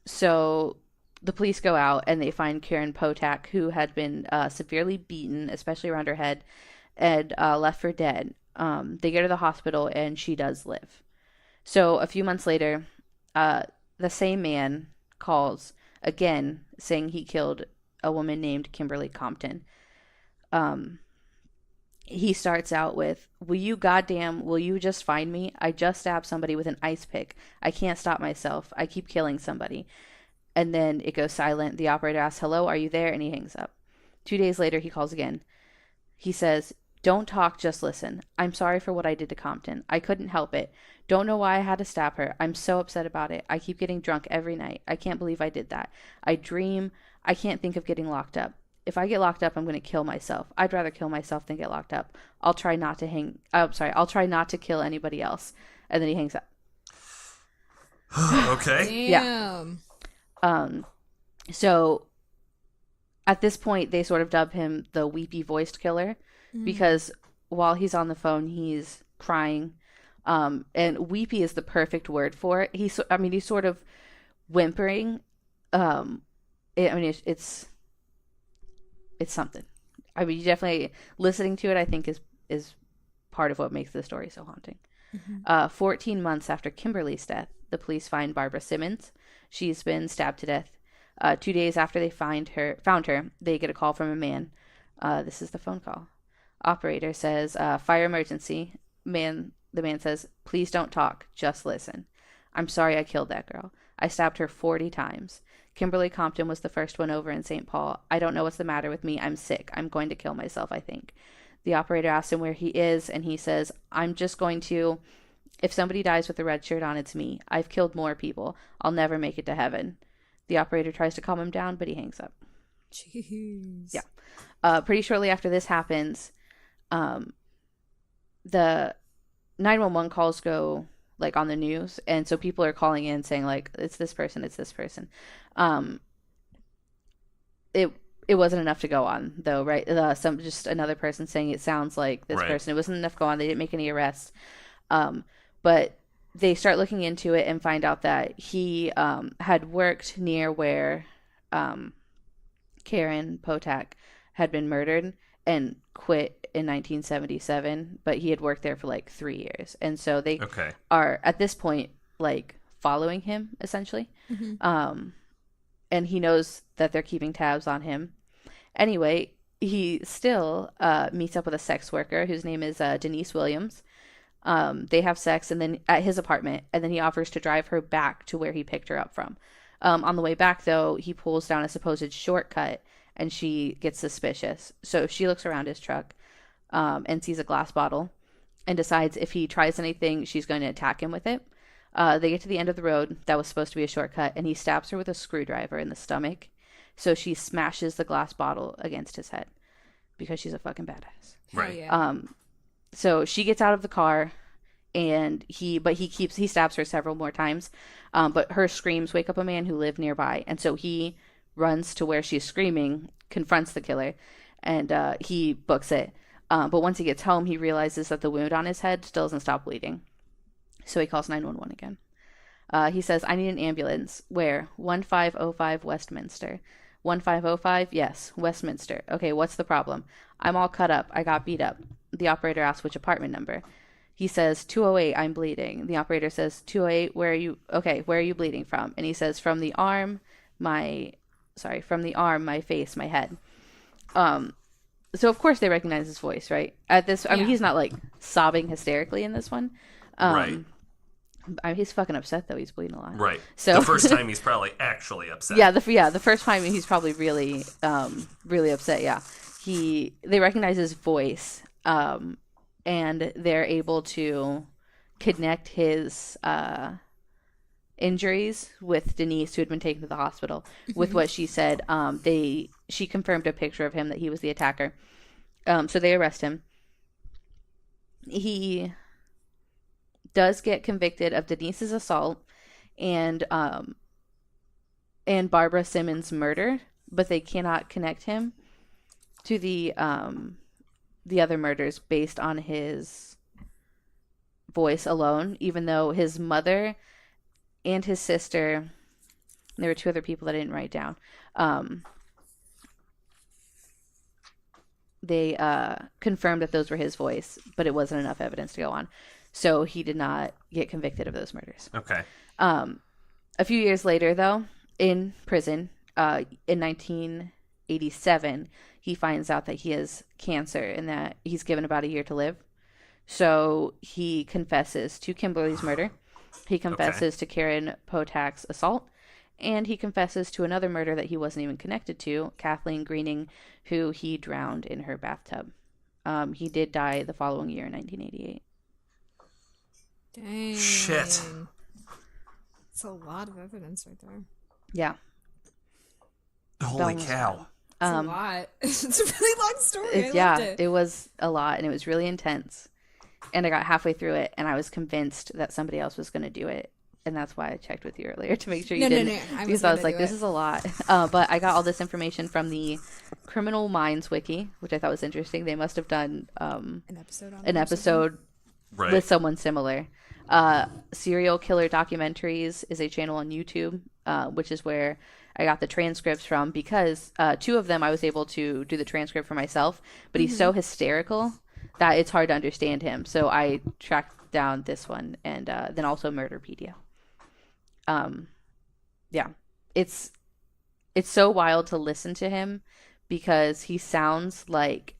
So the police go out and they find Karen Potak, who had been severely beaten, especially around her head, and left for dead. They get her to the hospital and she does live. So a few months later, the same man calls again, saying he killed a woman named Kimberly Compton. He starts out with, will you just find me? I just stabbed somebody with an ice pick. I can't stop myself. I keep killing somebody. And then it goes silent. The operator asks, hello, are you there? And he hangs up. 2 days later, he calls again. He says, don't talk, just listen. I'm sorry for what I did to Compton. I couldn't help it. Don't know why I had to stab her. I'm so upset about it. I keep getting drunk every night. I can't believe I did that. I dream. I can't think of getting locked up. If I get locked up, I'm going to kill myself. I'd rather kill myself than get locked up. I'll try not to kill anybody else. And then he hangs up. Okay. Damn. Yeah. So at this point, they sort of dub him the weepy voiced killer because while he's on the phone, he's crying. And weepy is the perfect word for it. He's sort of whimpering. It's something. I mean, you definitely listening to it, I think is part of what makes the story so haunting. 14 months after Kimberly's death, the police find Barbara Simmons. She's been stabbed to death. 2 days after they found her, they get a call from a man. This is the phone call. Operator says, fire emergency. The man says, please don't talk, just listen. I'm sorry I killed that girl. I stabbed her 40 times. Kimberly Compton was the first one over in St. Paul. I don't know what's the matter with me. I'm sick. I'm going to kill myself, I think. The operator asks him where he is, and he says, I'm just going to... If somebody dies with a red shirt on, it's me. I've killed more people. I'll never make it to heaven. The operator tries to calm him down, but he hangs up. Jeez. Yeah. Pretty shortly after this happens, the 911 calls go on the news, and so people are calling in saying it's this person. It wasn't enough to go on though, right? Just another person saying it sounds like this person. It wasn't enough to go on. They didn't make any arrests. But they start looking into it and find out that he had worked near where Karen Potak had been murdered and quit in 1977, but he had worked there for 3 years. And so they are at this point following him essentially. And he knows that they're keeping tabs on him. Anyway, he still meets up with a sex worker whose name is Denise Williams. They have sex and then at his apartment, and then he offers to drive her back to where he picked her up from. On the way back, though, he pulls down a supposed shortcut, and she gets suspicious. So she looks around his truck and sees a glass bottle and decides if he tries anything, she's going to attack him with it. They get to the end of the road that was supposed to be a shortcut, and he stabs her with a screwdriver in the stomach. So she smashes the glass bottle against his head because she's a fucking badass. Right. Yeah. So she gets out of the car, and he stabs her several more times. But her screams wake up a man who lived nearby, and so he runs to where she's screaming, confronts the killer, and he books it. But once he gets home, he realizes that the wound on his head still doesn't stop bleeding. So he calls 911 again. He says, I need an ambulance. Where? 1505 Westminster. 1505? Yes, Westminster. Okay, what's the problem? I'm all cut up. I got beat up. The operator asks which apartment number. He says, 208, I'm bleeding. The operator says, 208, where are you? Okay, where are you bleeding from? And he says, from the arm, from the arm, my face, my head. So of course they recognize his voice, right? At this, I mean, he's not like sobbing hysterically in this one. Right. I mean, he's fucking upset though. He's bleeding a lot. Right. So the first time he's probably actually upset. the first time he's probably really, really upset. Yeah. They recognize his voice, and they're able to connect his injuries with Denise, who had been taken to the hospital, with what she said. She confirmed a picture of him that he was the attacker. So they arrest him. He does get convicted of Denise's assault and Barbara Simmons' murder, but they cannot connect him to the other murders based on his voice alone, even though his mother and his sister, there were two other people that I didn't write down, they confirmed that those were his voice, but it wasn't enough evidence to go on. So he did not get convicted of those murders. Okay. A few years later, though, in prison, in 1987, he finds out that he has cancer and that he's given about a year to live. So he confesses to Kimberly's murder. He confesses to Karen Potak's assault. And he confesses to another murder that he wasn't even connected to, Kathleen Greening, who he drowned in her bathtub. He did die the following year in 1988. Dang. Shit. That's a lot of evidence right there. Yeah. Holy cow. It's a lot. It's a really long story. It was a lot, and it was really intense. And I got halfway through it, and I was convinced that somebody else was going to do it. And that's why I checked with you earlier to make sure you didn't. No. Because I was like, this is a lot. But I got all this information from the Criminal Minds Wiki, which I thought was interesting. They must have done an episode right. with someone similar. Serial Killer Documentaries is a channel on YouTube, which is where I got the transcripts from, because two of them I was able to do the transcript for myself, but he's so hysterical that it's hard to understand him. So I tracked down this one, and then also Murderpedia. Yeah, it's so wild to listen to him, because he sounds like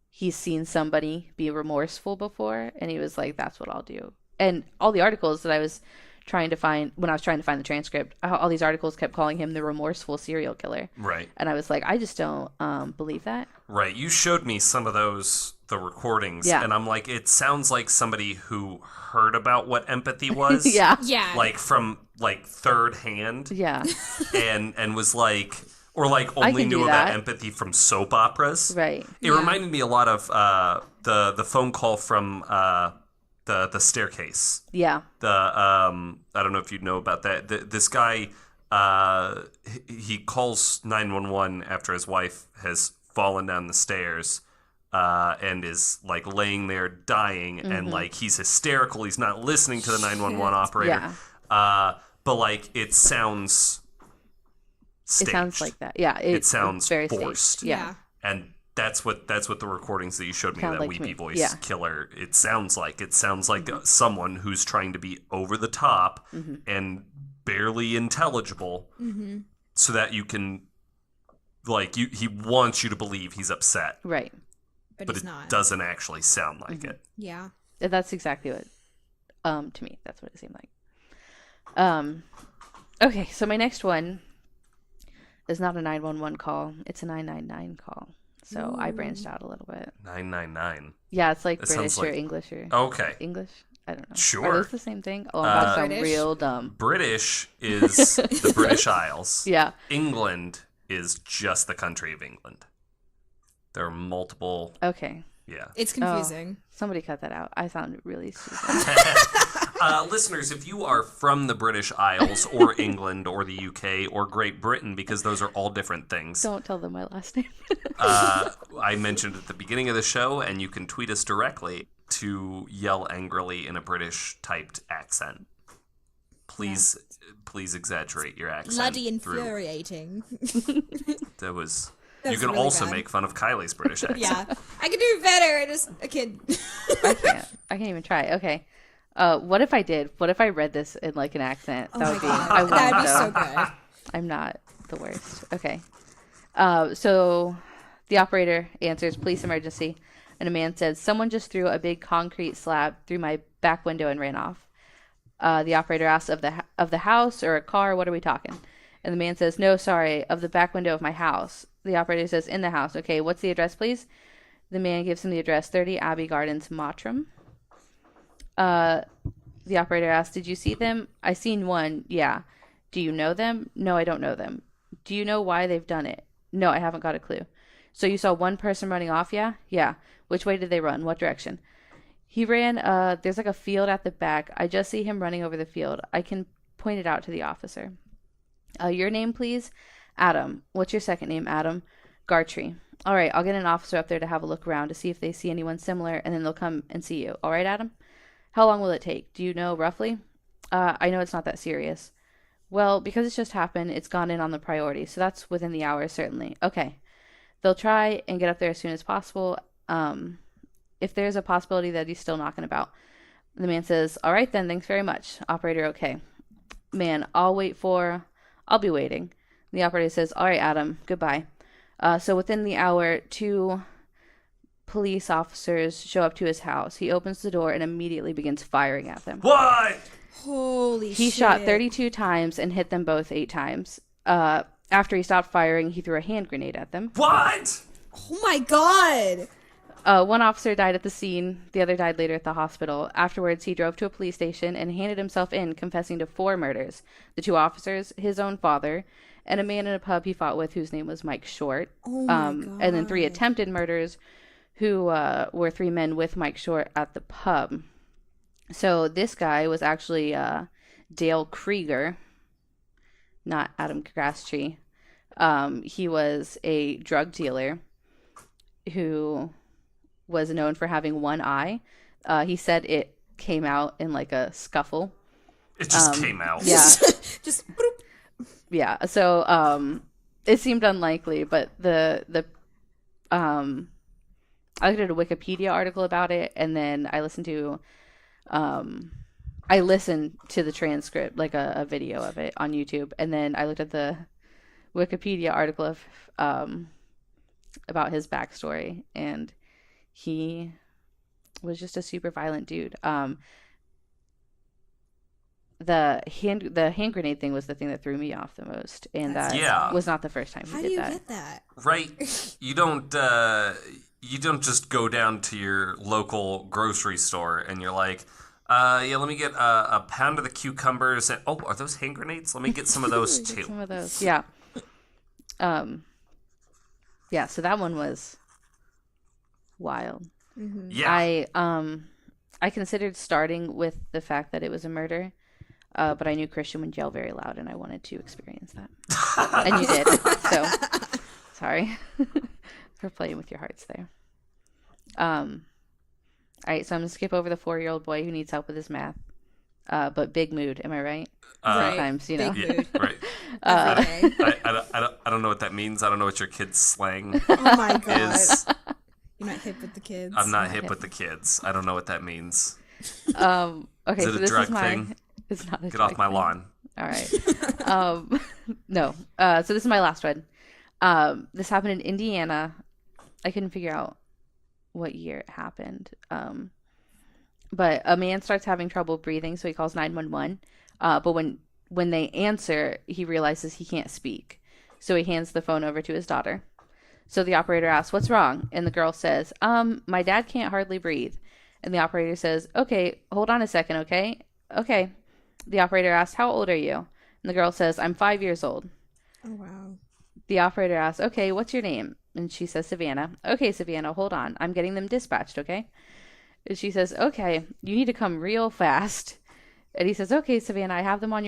he's seen somebody be remorseful before, and he was like, that's what I'll do. And all the articles that I was trying to find, when I was trying to find the transcript, all these articles kept calling him the remorseful serial killer. Right. And I was like, I just don't believe that. Right. You showed me some of the recordings, and I'm like, it sounds like somebody who heard about what empathy was. Yeah. Like from third hand. Yeah. And was like, or like only knew about empathy from soap operas. Right. It reminded me a lot of the phone call from the staircase. Yeah. I don't know if you know about that. This guy, he calls 911 after his wife has fallen down the stairs, and is like laying there dying, and like he's hysterical. He's not listening to the 911 operator. Yeah. But like it sounds staged. It sounds like that. Yeah. It sounds very forced. Staged. Yeah. And that's what the recordings that you showed me, Sound that like weepy me. voice killer, it sounds like someone who's trying to be over the top and barely intelligible, so that you can, like, he wants you to believe he's upset, right, but it not. Doesn't actually sound like it. Yeah, that's exactly what to me that's what it seemed like. Okay, so my next one is not a 911 call, it's a 999 call. So I branched out a little bit. 999. Yeah, it's like That British sounds like- or English or Okay. English. I don't know. Sure. Are those the same thing? Oh, I'm about to sound British? real dumb. British is the British Isles. Yeah. England is just the country of England. There are multiple. Okay. Yeah. it's confusing. Somebody cut that out. I sound really stupid. Listeners, if you are from the British Isles or England or the UK or Great Britain, because those are all different things, Don't tell them my last name. I mentioned at the beginning of the show, and you can tweet us directly to yell angrily in a British typed accent. Please exaggerate your accent. Bloody through- infuriating. That was. That's You can really also bad. make fun of Kylie's British accent. Yeah, I can do better. I just a kid. I can't even try. Okay. What if I did? What if I read this in like an accent? Oh That my would be. god, I wouldn't, that'd be though. so good. I'm not. the worst. Okay. So the operator answers, police emergency. And a man says, someone just threw a big concrete slab through my back window and ran off. The operator asks, of the house or a car? What are we talking? And the man says, no, sorry, of the back window of my house. The operator says, in the house. Okay, what's the address, please? The man gives him the address, 30 Abbey Gardens, Mottram. The operator asks, did you see them? I seen one, yeah. Do you know them? No, I don't know them. Do you know why they've done it? No, I haven't got a clue. So you saw one person running off, yeah? Yeah. Which way did they run? What direction? He ran, there's like a field at the back. I just see him running over the field. I can point it out to the officer. Your name, please? Adam. What's your second name, Adam? Gartree. All right, I'll get an officer up there to have a look around to see if they see anyone similar, and then they'll come and see you. All right, Adam? How long will it take? Do you know roughly? I know it's not that serious. Well, because it's just happened, it's gone in on the priority, so that's within the hour, certainly. Okay. They'll try and get up there as soon as possible. If there's a possibility that he's still knocking about. The man says, all right then, thanks very much. Operator, okay. Man, I'll be waiting. The operator says, all right, Adam, goodbye. So within the hour, 2 police officers show up to his house. He opens the door and immediately begins firing at them. What? Holy shit. He shot 32 times and hit them both 8 times. After he stopped firing, he threw a hand grenade at them. What? Oh my god. One officer died at the scene. The other died later at the hospital. Afterwards, he drove to a police station and handed himself in, confessing to 4 murders. The 2 officers, his own father, and a man in a pub he fought with whose name was Mike Short. Oh my god. And then 3 attempted murders who were 3 men with Mike Short at the pub. So this guy was actually Dale Krieger, not Adam Grasstree. He was a drug dealer who was known for having one eye. He said it came out in like a scuffle. It just came out. Yeah. Just boop. Yeah. So it seemed unlikely, but I looked at a Wikipedia article about it, and then I listened to the transcript, like a video of it on YouTube, and then I looked at the Wikipedia article of about his backstory, and he was just a super violent dude. The hand grenade thing was the thing that threw me off the most, and that was not the first time he did that. How do you get that? Right. You don't just go down to your local grocery store and you're like, let me get a pound of the cucumbers. And, are those hand grenades? Let me get some of those too. Some of those, yeah. Yeah, so that one was wild. Mm-hmm. Yeah. I considered starting with the fact that it was a murder, but I knew Christian would yell very loud, and I wanted to experience that. And you did, so sorry for playing with your hearts there. All right, so I'm going to skip over the 4-year-old boy who needs help with his math, but big mood, am I right? Right. Sometimes, you know. Big mood. Right. Every day. I don't know what that means. I don't know what your kid's slang Oh my god. is. You're not hip with the kids. I'm not hip with the kids. I don't know what that means. Okay, Is it so a this drug is my. thing? It's not a Get drug off my thing. lawn. All right. No. So this is my last one. This happened in Indiana. I couldn't figure out what year it happened. But a man starts having trouble breathing, so he calls 911. But when they answer, he realizes he can't speak. So he hands the phone over to his daughter. So the operator asks, "What's wrong?" And the girl says, my dad can't hardly breathe." And the operator says, "Okay, hold on a second, okay?" "Okay." The operator asks, "How old are you?" And the girl says, "I'm 5 years old." Oh wow. The operator asks, "Okay, what's your name?" And she says, "Savannah." "Okay, Savannah, hold on. I'm getting them dispatched, okay?" And she says, "Okay, you need to come real fast." And he says, "Okay, Savannah, I have them on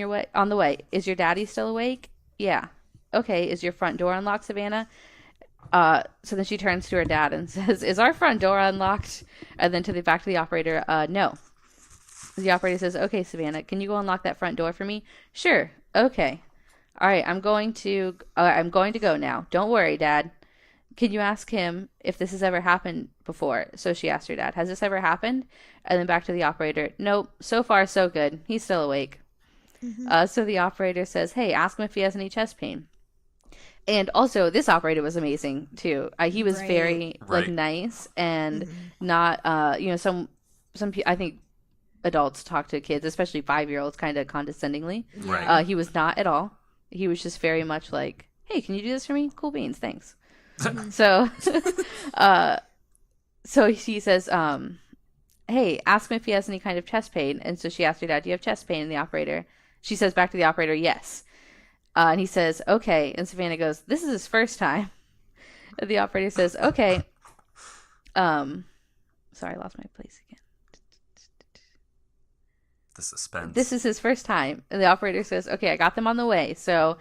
the way. Is your daddy still awake?" "Yeah." "Okay, is your front door unlocked, Savannah?" So then she turns to her dad and says, "Is our front door unlocked?" And then back to the operator, "No." The operator says, "Okay, Savannah, can you go unlock that front door for me?" "Sure." "Okay. All right, I'm going to go now. Don't worry, Dad. Can you ask him if this has ever happened before?" So she asked her dad, "Has this ever happened?" And then back to the operator, "Nope, so far so good. He's still awake." Mm-hmm. So the operator says, "Hey, ask him if he has any chest pain." And also, this operator was amazing too. He was very like Right. nice and not, some I think adults talk to kids, especially 5-year-olds, kind of condescendingly. Right. He was not at all. He was just very much like, "Hey, can you do this for me? Cool beans, thanks." So, so he says, "Hey, ask him if he has any kind of chest pain." And so she asked her dad, "Do you have chest pain?" And the operator, she says back to the operator, "Yes." And he says, "Okay." And Savannah goes, "This is his first time." And the operator says, "Okay." Sorry, I lost my place again. The suspense. This is his first time. And the operator says, "Okay, I got them on the way." So,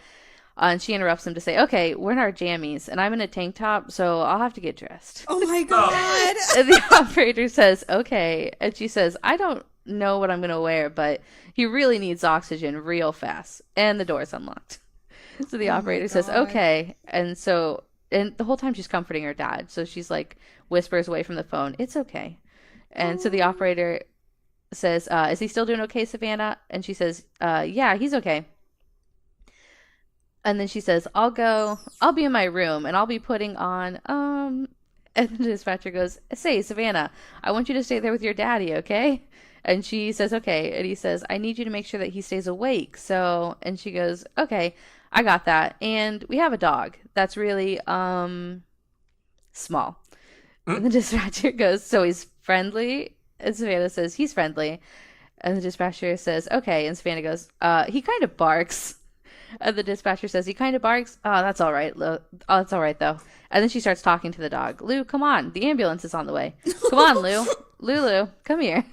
and she interrupts him to say, "Okay, we're in our jammies, and I'm in a tank top, so I'll have to get dressed." Oh my god. And the operator says, "Okay." And she says, "I don't know what I'm going to wear, but he really needs oxygen real fast." And the door's unlocked. So the operator says, God. "Okay." And so, and the whole time she's comforting her dad. So she's like, whispers away from the phone, "It's okay." And so the operator says, "Is he still doing okay, Savannah?" And she says, "Yeah, he's okay." And then she says, I'll be in my room and I'll be putting on, and the dispatcher goes, "Say, Savannah, I want you to stay there with your daddy, okay?" And she says, "Okay." And he says, "I need you to make sure that he stays awake." So, and she goes, "Okay, I got that. And we have a dog that's really, small." And the dispatcher goes, "So he's friendly?" And Savannah says, "He's friendly." And the dispatcher says, "Okay." And Savannah goes, "He kind of barks." And the dispatcher says, "He kind of barks? Oh, that's all right. Oh, that's all right, though." And then she starts talking to the dog. "Lou, come on. The ambulance is on the way. Come on, Lou. Lulu, come here."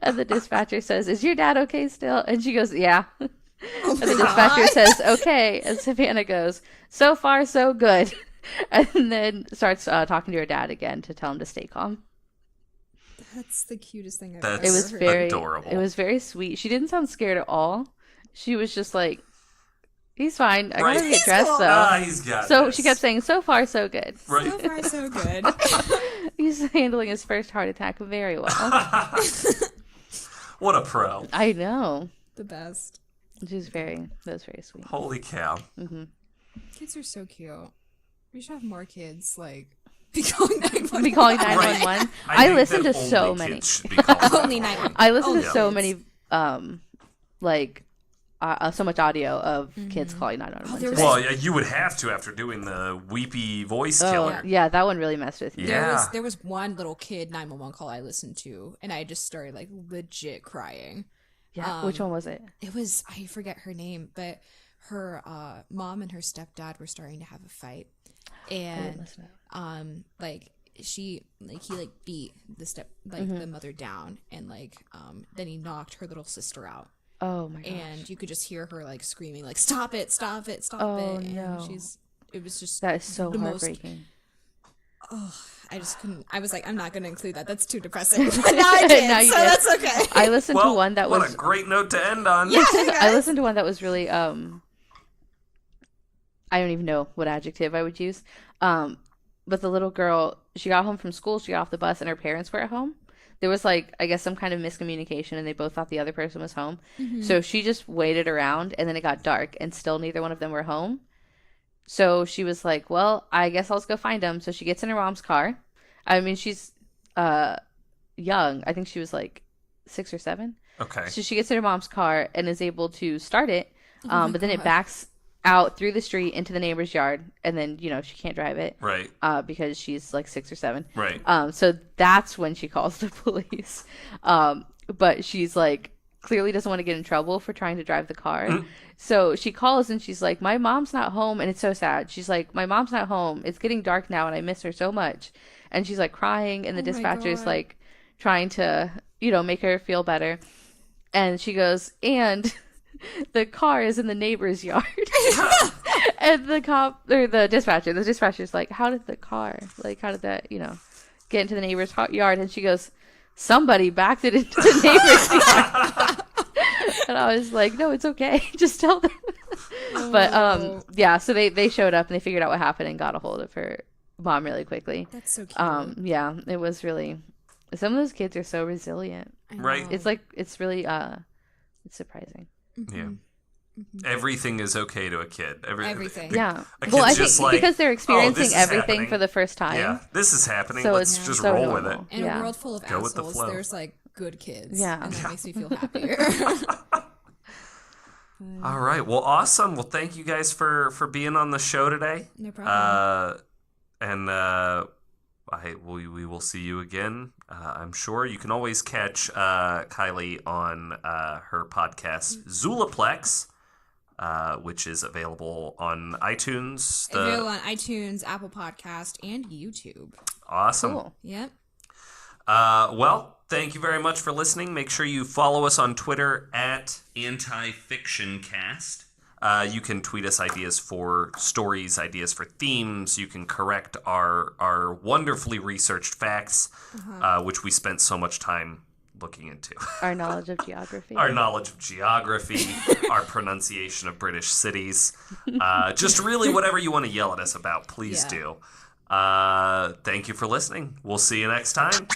And the dispatcher says, "Is your dad okay still?" And she goes, "Yeah." And the dispatcher says, "Okay." And Savannah goes, "So far, so good." And then starts talking to her dad again to tell him to stay calm. That's the cutest thing I've That's ever It was heard. very adorable. It was very sweet. She didn't sound scared at all. She was just like, "He's fine. I gotta Right. get dressed cool. though." He's got So this. she kept saying, "So far, so good." Right. So far, so good. He's handling his first heart attack very well. What a pro. I know. The best. That was very sweet. Holy cow. Kids are so cute. We should have more kids, like, be calling 911. Be calling 911. I think listen that to so only many. kids should be called Only 911. 911. I listen to Only so kids. many, so much audio of kids calling 911. there was- today. Well, yeah, you would have to after doing the weepy voice killer. Yeah, that one really messed with me. Yeah. There was one little kid 911 call I listened to, and I just started, like, legit crying. Yeah, which one was it? It was, I forget her name, but her mom and her stepdad were starting to have a fight. And he beat the mother down, and then he knocked her little sister out. Oh my gosh. And you could just hear her like screaming, like, "Stop it, stop it, stop Oh, it." And no. it was just That is so the most- heartbreaking. I just couldn't. I was like, I'm not going to include that. That's too depressing. But now I did, Now you so did. that's okay. I listened Well, to one that what was a great note to end on. Yeah, I listened to one that was really I don't even know what adjective I would use. But the little girl, she got home from school, she got off the bus, and her parents were at home. There was I guess some kind of miscommunication, and they both thought the other person was home. So she just waited around, and then it got dark, and still neither one of them were home. So she was like, "Well, I guess I'll just go find them." So she gets in her mom's car. I mean, she's young. I think she was like 6 or 7. Okay. So she gets in her mom's car and is able to start it, but then it backs out through the street into the neighbor's yard, and then she can't drive it, Right. because she's like 6 or 7. Right. So that's when she calls the police. But she's like clearly doesn't want to get in trouble for trying to drive the car. So she calls and she's like, "My mom's not home," and it's so sad. She's like, "My mom's not home. It's getting dark now, and I miss her so much." And she's like crying, and the dispatcher's God. like trying to make her feel better. And she goes, "And the car is in the neighbor's yard." And the dispatcher's like, "How did the car, how did that, get into the neighbor's yard?" And she goes, "Somebody backed it into the neighbor's yard." And I was like, "No, it's okay. Just tell them." But yeah, so they showed up and they figured out what happened and got a hold of her mom really quickly. That's so cute. Yeah, it was really, some of those kids are so resilient. I know. Right. It's it's really it's surprising. Yeah. everything is okay to a kid. Everything. Yeah. A Well, I kid's think just like, because they're "Oh, experiencing this is everything happening." for the first time. Yeah, this is happening. So Let's it's just so roll with it. normal. In Yeah. a world full of Go with the assholes, flow. there's like good kids. Yeah. And that makes me feel happier. All right. Well, awesome. Well, thank you guys for being on the show today. No problem. We will see you again. I'm sure you can always catch Kylie on her podcast Zulaplex, which is available on iTunes. Available on iTunes, Apple Podcast, and YouTube. Awesome. Cool. Yep. Well, thank you very much for listening. Make sure you follow us on Twitter at AntiFictionCast. You can tweet us ideas for stories, ideas for themes. You can correct our wonderfully researched facts, which we spent so much time looking into. Our knowledge of geography. Our knowledge of geography, our pronunciation of British cities. Just really whatever you want to yell at us about, please do. Thank you for listening. We'll see you next time.